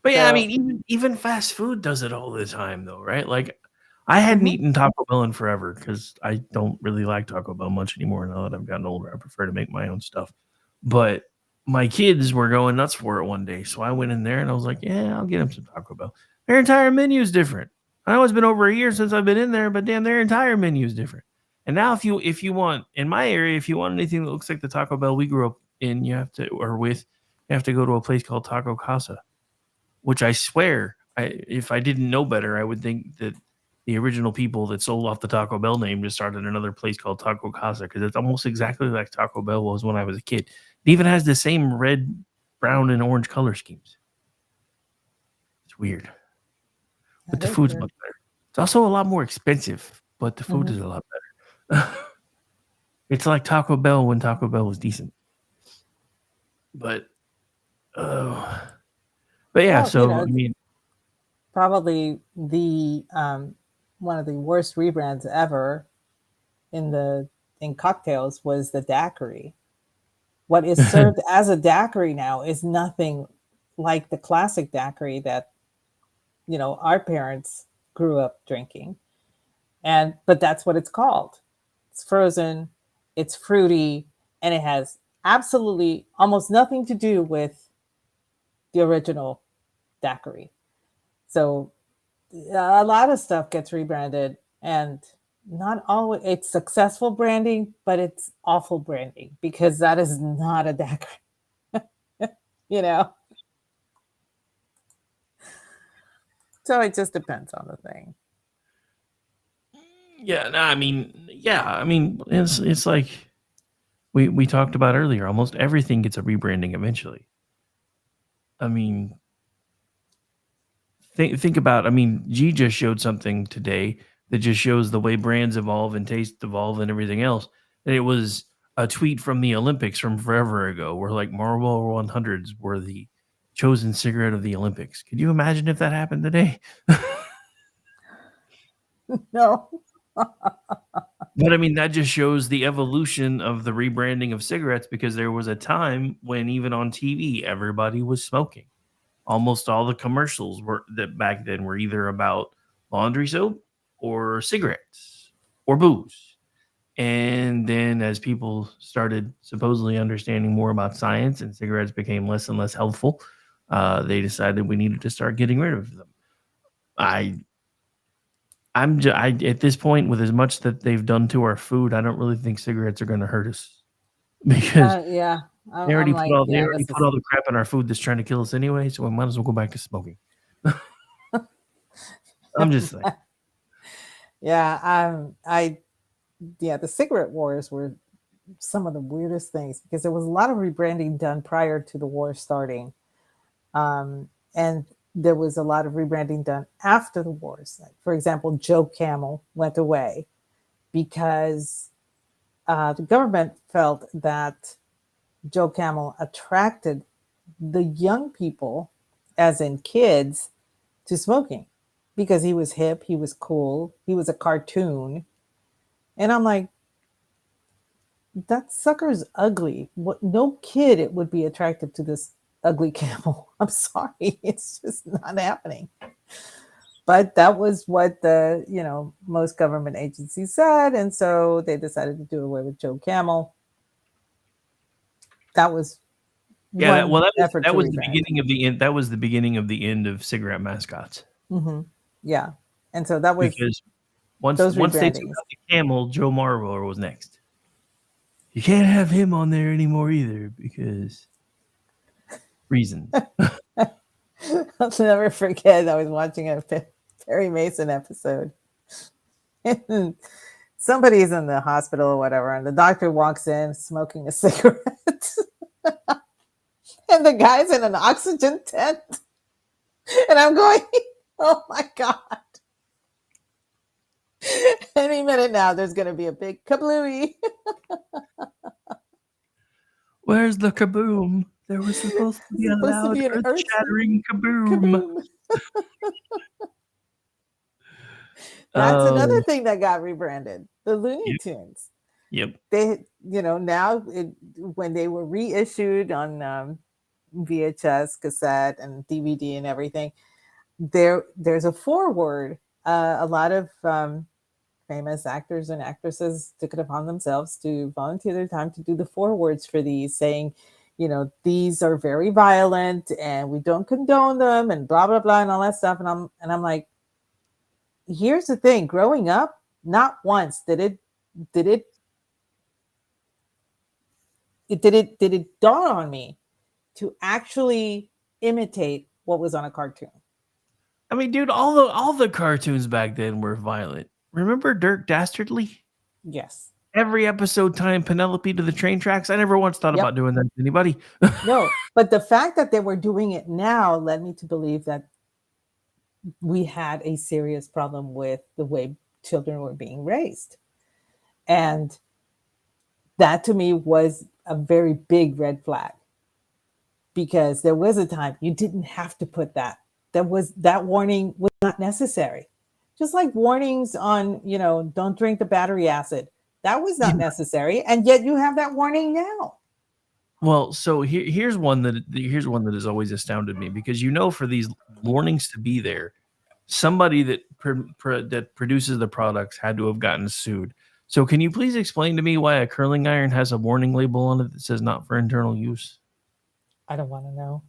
But yeah, I mean, even fast food does it all the time, though, right? Like, I hadn't eaten Taco Bell in forever because I don't really like Taco Bell much anymore. Now that I've gotten older, I prefer to make my own stuff. But my kids were going nuts for it one day, so I went in there and I was like, "Yeah, I'll get them some Taco Bell." Their entire menu is different. I know it's been over a year since I've been in there, but damn, their entire menu is different. And now, if you want in my area, if you want anything that looks like the Taco Bell we grew up in, you have to go to a place called Taco Casa. Which I swear, if I didn't know better, I would think that the original people that sold off the Taco Bell name just started another place called Taco Casa because it's almost exactly like Taco Bell was when I was a kid. It even has the same red, brown, and orange color schemes. It's weird. But the food's much better. It's also a lot more expensive, but the food is a lot better. It's like Taco Bell when Taco Bell was decent. But yeah, I mean, probably the one of the worst rebrands ever in cocktails was the daiquiri. What is served as a daiquiri now is nothing like the classic daiquiri that our parents grew up drinking, but that's what it's called. It's frozen, it's fruity, and it has absolutely almost nothing to do with the original daiquiri. So a lot of stuff gets rebranded, and not always it's successful branding, but it's awful branding because that is not a daiquiri. So it just depends on the thing. Yeah, no, I mean, it's like we talked about earlier. Almost everything gets a rebranding eventually. I mean, think about. I mean, G just showed something today that just shows the way brands evolve and tastes evolve and everything else. And it was a tweet from the Olympics from forever ago, where like Marlboro 100s were the chosen cigarette of the Olympics. Could you imagine if that happened today? No. But I mean, that just shows the evolution of the rebranding of cigarettes, because there was a time when even on TV, everybody was smoking. Almost all the commercials were that back then were either about laundry soap or cigarettes or booze. And then as people started supposedly understanding more about science and cigarettes became less and less helpful, they decided we needed to start getting rid of them. At this point, with as much that they've done to our food, I don't really think cigarettes are going to hurt us, because Yeah. they already I'm put like, all yeah, this is. the crap in our food that's trying to kill us anyway. So we might as well go back to smoking. I'm just saying. Yeah. The cigarette wars were some of the weirdest things, because there was a lot of rebranding done prior to the war starting. And there was a lot of rebranding done after the wars. Like, for example, Joe Camel went away because the government felt that Joe Camel attracted the young people, as in kids, to smoking, because he was hip, he was cool, he was a cartoon. And I'm like, that sucker's ugly. What? No kid it would be attracted to this ugly camel. I'm sorry, it's just not happening. But that was what the most government agencies said, and so they decided to do away with Joe Camel. That was Yeah, one effort that to was the rebrand. beginning of the end. That was the beginning of the end of cigarette mascots. Mm-hmm. Yeah, and so that was Because once those they took rebrandings. out the camel, Joe Marlboro was next. You can't have him on there anymore either, because reasons. I'll never forget. I was watching a Perry Mason episode. And somebody's in the hospital or whatever, and the doctor walks in smoking a cigarette. And the guy's in an oxygen tent. And I'm going, oh my God. Any minute now, there's going to be a big kablooey. Where's the kaboom? There was supposed to be a Supposed to loud, be an earth-shattering kaboom. kaboom. That's another thing that got rebranded. The Looney Tunes. Yep. They, now when they were reissued on VHS, cassette, and DVD and everything, there's a foreword. A lot of famous actors and actresses took it upon themselves to volunteer their time to do the forewords for these, saying, these are very violent and we don't condone them and blah blah blah and all that stuff. And I'm like, here's the thing: growing up, not once did it dawn on me to actually imitate what was on a cartoon. I mean, dude, all the cartoons back then were violent. Remember Dirk Dastardly? Yes. Every episode tying Penelope to the train tracks. I never once thought about doing that to anybody. No, but the fact that they were doing it now led me to believe that we had a serious problem with the way children were being raised. And that to me was a very big red flag, because there was a time you didn't have to put that. That warning was not necessary. Just like warnings on, don't drink the battery acid. That was not necessary. And yet you have that warning now. Well, so here's one that has always astounded me, because for these warnings to be there, somebody that produces the products had to have gotten sued. So can you please explain to me why a curling iron has a warning label on it that says not for internal use? I don't want to know.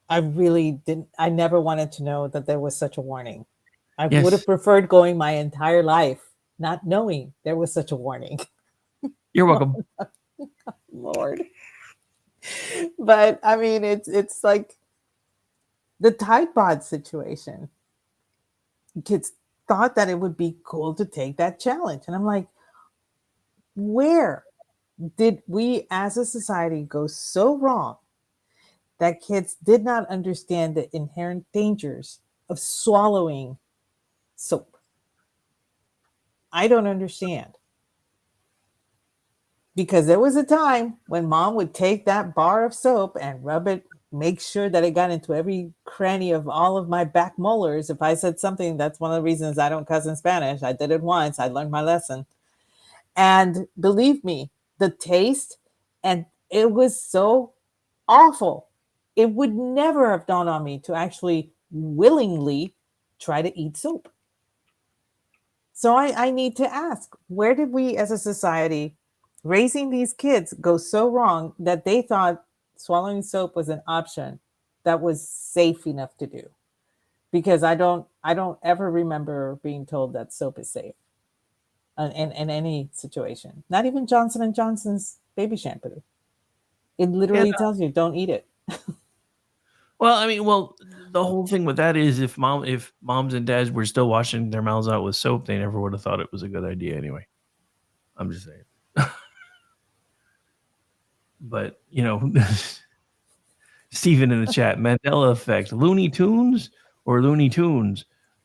I really didn't. I never wanted to know that there was such a warning. I would have preferred going my entire life not knowing there was such a warning. You're welcome. Lord. But I mean, it's like the Tide Pod situation. Kids thought that it would be cool to take that challenge. And I'm like, where did we as a society go so wrong that kids did not understand the inherent dangers of swallowing soap? I don't understand. Because there was a time when mom would take that bar of soap and rub it, make sure that it got into every cranny of all of my back molars. If I said something, that's one of the reasons I don't cuss in Spanish. I did it once. I learned my lesson. And believe me, the taste, and it was so awful. It would never have dawned on me to actually willingly try to eat soap. So I need to ask, where did we as a society raising these kids go so wrong that they thought swallowing soap was an option that was safe enough to do? Because I don't ever remember being told that soap is safe in any situation. Not even Johnson and Johnson's baby shampoo. It literally tells you don't eat it. Well, I mean, the whole thing with that is if moms and dads were still washing their mouths out with soap, they never would have thought it was a good idea anyway. I'm just saying. But, Stephen in the chat, Mandela effect, Looney Tunes or Looney Tunes?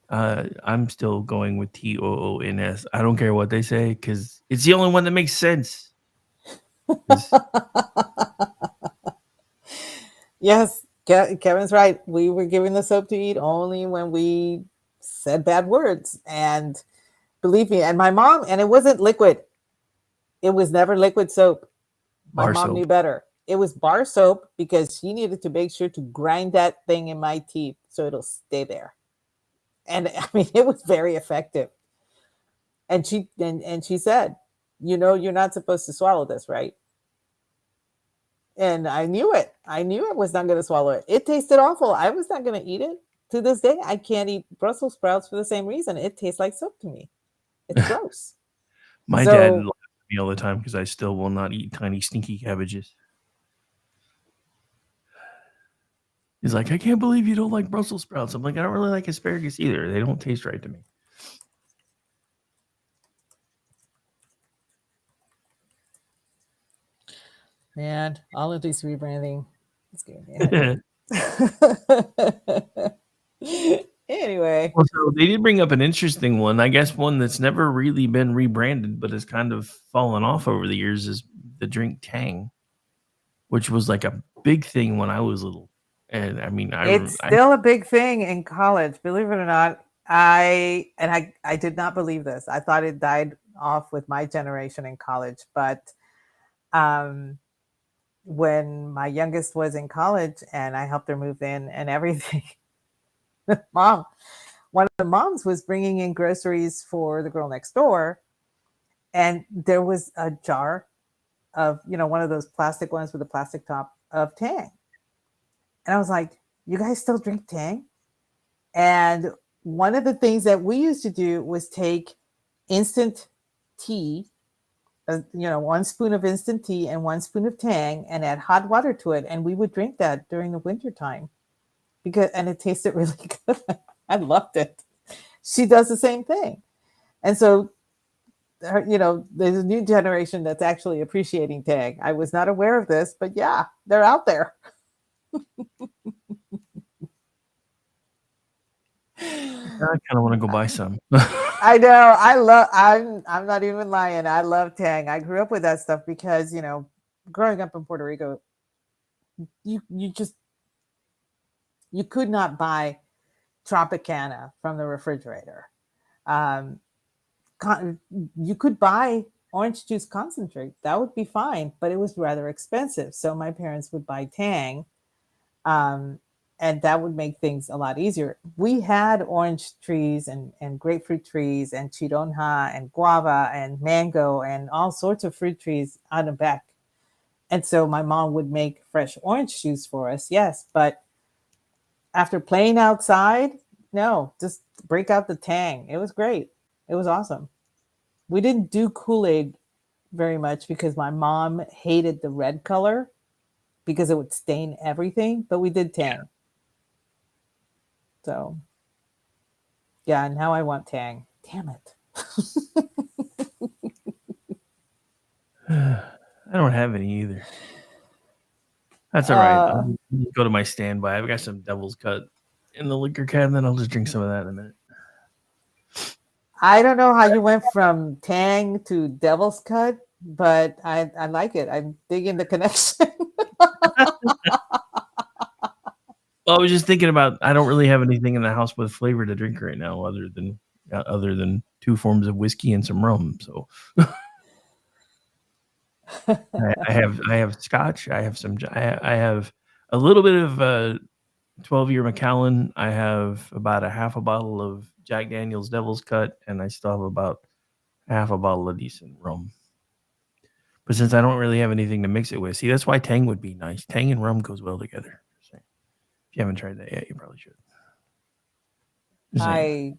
I'm still going with TOONS. I don't care what they say because it's the only one that makes sense. Yes, Kevin's right. We were given the soap to eat only when we said bad words. And believe me, and my mom, and it wasn't liquid. It was never liquid soap. My mom knew better. It was bar soap because she needed to make sure to grind that thing in my teeth so it'll stay there. And I mean, it was very effective. And she said, you're not supposed to swallow this, right? And I knew it. I knew I was not going to swallow it. It tasted awful. I was not going to eat it. To this day, I can't eat Brussels sprouts for the same reason. It tastes like soap to me. It's gross. My dad laughs at me all the time because I still will not eat tiny stinky cabbages. He's like, I can't believe you don't like Brussels sprouts. I'm like, I don't really like asparagus either. They don't taste right to me. Man, all of this rebranding is giving me a headache. Anyway. Well, so they did bring up an interesting one. I guess one that's never really been rebranded, but has kind of fallen off over the years is the drink Tang, which was like a big thing when I was little. And I mean, it's still a big thing in college, believe it or not. I did not believe this. I thought it died off with my generation in college, but when my youngest was in college and I helped her move in and everything, one of the moms was bringing in groceries for the girl next door, and there was a jar of, one of those plastic ones with a plastic top of Tang. And I was like, you guys still drink Tang? And one of the things that we used to do was take instant tea, 1 spoon of instant tea and 1 spoon of Tang, and add hot water to it. And we would drink that during the winter time and it tasted really good. I loved it. She does the same thing. And so, there's a new generation that's actually appreciating Tang. I was not aware of this, but yeah, they're out there. I kind of want to go buy some. I know. I'm not even lying. I love Tang. I grew up with that stuff because, growing up in Puerto Rico, you could not buy Tropicana from the refrigerator. You could buy orange juice concentrate. That would be fine, but it was rather expensive. So my parents would buy Tang. And that would make things a lot easier. We had orange trees and grapefruit trees and chironja and guava and mango and all sorts of fruit trees out and back. And so my mom would make fresh orange juice for us, yes. But after playing outside, no, just break out the Tang. It was great. It was awesome. We didn't do Kool-Aid very much because my mom hated the red color because it would stain everything, but we did Tang. So, yeah, now I want Tang. Damn it. I don't have any either. That's all right. I'll go to my standby. I've got some Devil's Cut in the liquor cabinet. I'll just drink some of that in a minute. I don't know how you went from Tang to Devil's Cut, but I like it. I'm digging the connection. Well, I was just thinking about, I don't really have anything in the house with flavor to drink right now other than 2 forms of whiskey and some rum. So I have scotch. I have I have a little bit of 12-year Macallan. I have about a half a bottle of Jack Daniel's Devil's Cut, and I still have about half a bottle of decent rum. But since I don't really have anything to mix it with, see, that's why Tang would be nice. Tang and rum goes well together. If you haven't tried that yet, you probably should. I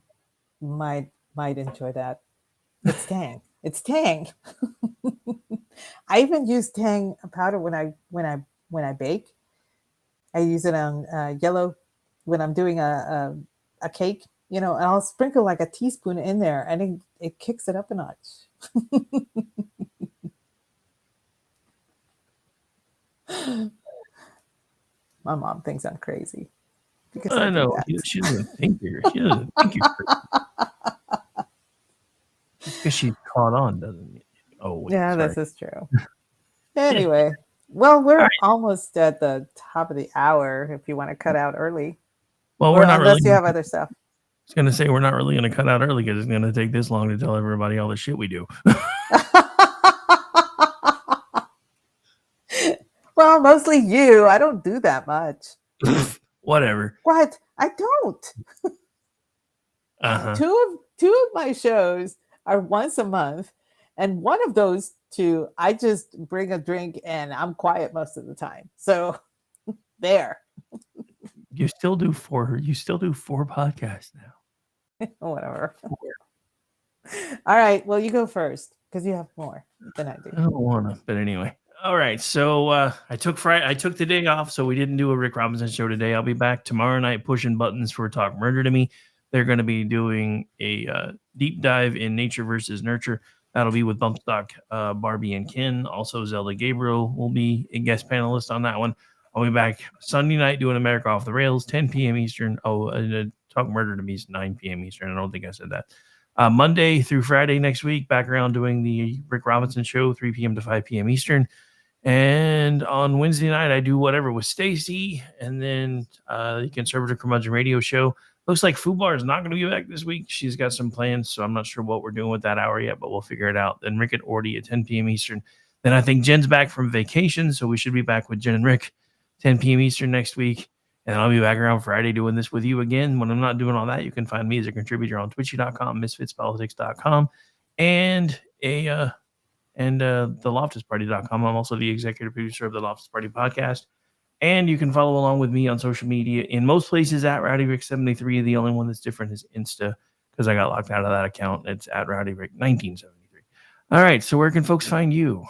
might enjoy that. It's Tang. It's Tang. I even use Tang powder when I bake. I use it on yellow when I'm doing a cake, and I'll sprinkle like a teaspoon in there, and it kicks it up a notch. My mom thinks I'm crazy. Because I know. She doesn't think you're crazy. Because she's caught on, doesn't it? Oh, wait, yeah, sorry. This is true. Anyway, well, we're almost at the top of the hour if you want to cut out early. Well, we're not unless really. You have other stuff. I was going to say, we're not really going to cut out early because it's going to take this long to tell everybody all the shit we do. Well, mostly you. I don't do that much. Whatever. What? I don't. Uh-huh. Two of my shows are once a month, and one of those two, I just bring a drink and I'm quiet most of the time. So there. You still do 4 podcasts now. Whatever. All right. Well, you go first because you have more than I do. I don't want to, but anyway. All right. So I took the day off, so we didn't do a Rick Robinson show today. I'll be back tomorrow night pushing buttons for Talk Murder to Me. They're going to be doing a deep dive in nature versus nurture. That'll be with Bumpstock, Barbie, and Ken. Also, Zelda Gabriel will be a guest panelist on that one. I'll be back Sunday night doing America Off the Rails, 10 p.m. Eastern. Talk Murder to Me is 9 p.m. Eastern. I don't think I said that. Monday through Friday next week, back around doing the Rick Robinson show, 3 p.m. to 5 p.m. Eastern. And on Wednesday night, I do whatever with Stacy, and then the Conservative Curmudgeon Radio show. Looks like Fubar is not going to be back this week. She's got some plans, so I'm not sure what we're doing with that hour yet, but we'll figure it out. Then Rick and Orty at 10 p.m. Eastern. Then I think Jen's back from vacation, so we should be back with Jen and Rick 10 p.m. Eastern next week. And I'll be back around Friday doing this with you again. When I'm not doing all that, you can find me as a contributor on twitchy.com, misfitspolitics.com, and theloftusparty.com. I'm also the executive producer of the Loftus Party podcast. And you can follow along with me on social media in most places at RowdyRick73. The only one that's different is Insta because I got locked out of that account. It's at RowdyRick1973. All right. So where can folks find you?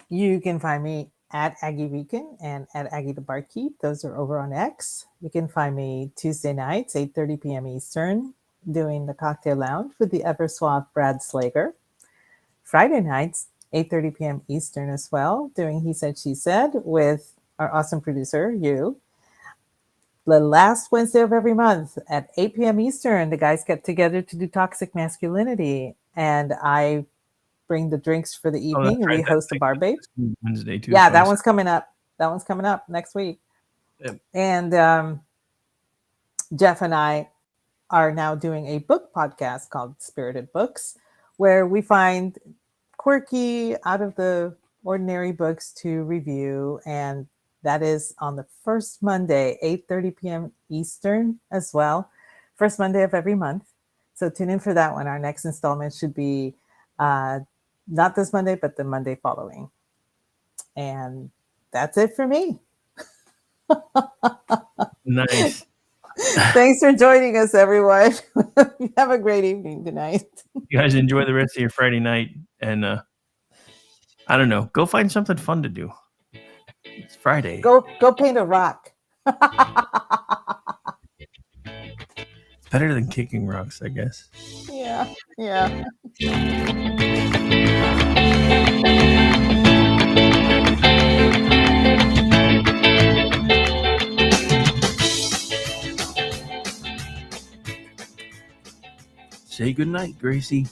You can find me at Aggie Beacon and at Aggie the Barkeep. Those are over on X. You can find me Tuesday nights, 8:30 p.m. Eastern, doing the Cocktail Lounge with the ever suave Brad Slager. Friday nights, 8:30 p.m. Eastern as well, doing He Said, She Said with our awesome producer, you. The last Wednesday of every month at 8 p.m. Eastern, the guys get together to do Toxic Masculinity, and I bring the drinks for the evening, and we host a bar babe. Wednesday too. Yeah, that one's coming up. That one's coming up next week. Yep. And Jeff and I are now doing a book podcast called Spirited Books, where we find quirky, out of the ordinary books to review. And that is on the first Monday, 8:30 p.m. Eastern as well. First Monday of every month. So tune in for that one. Our next installment should be not this Monday, but the Monday following. And that's it for me. Nice. Thanks for joining us, everyone. Have a great evening tonight. You guys enjoy the rest of your Friday night. And I don't know. Go find something fun to do. It's Friday. Go paint a rock. It's better than kicking rocks, I guess. Yeah. Say goodnight, Gracie.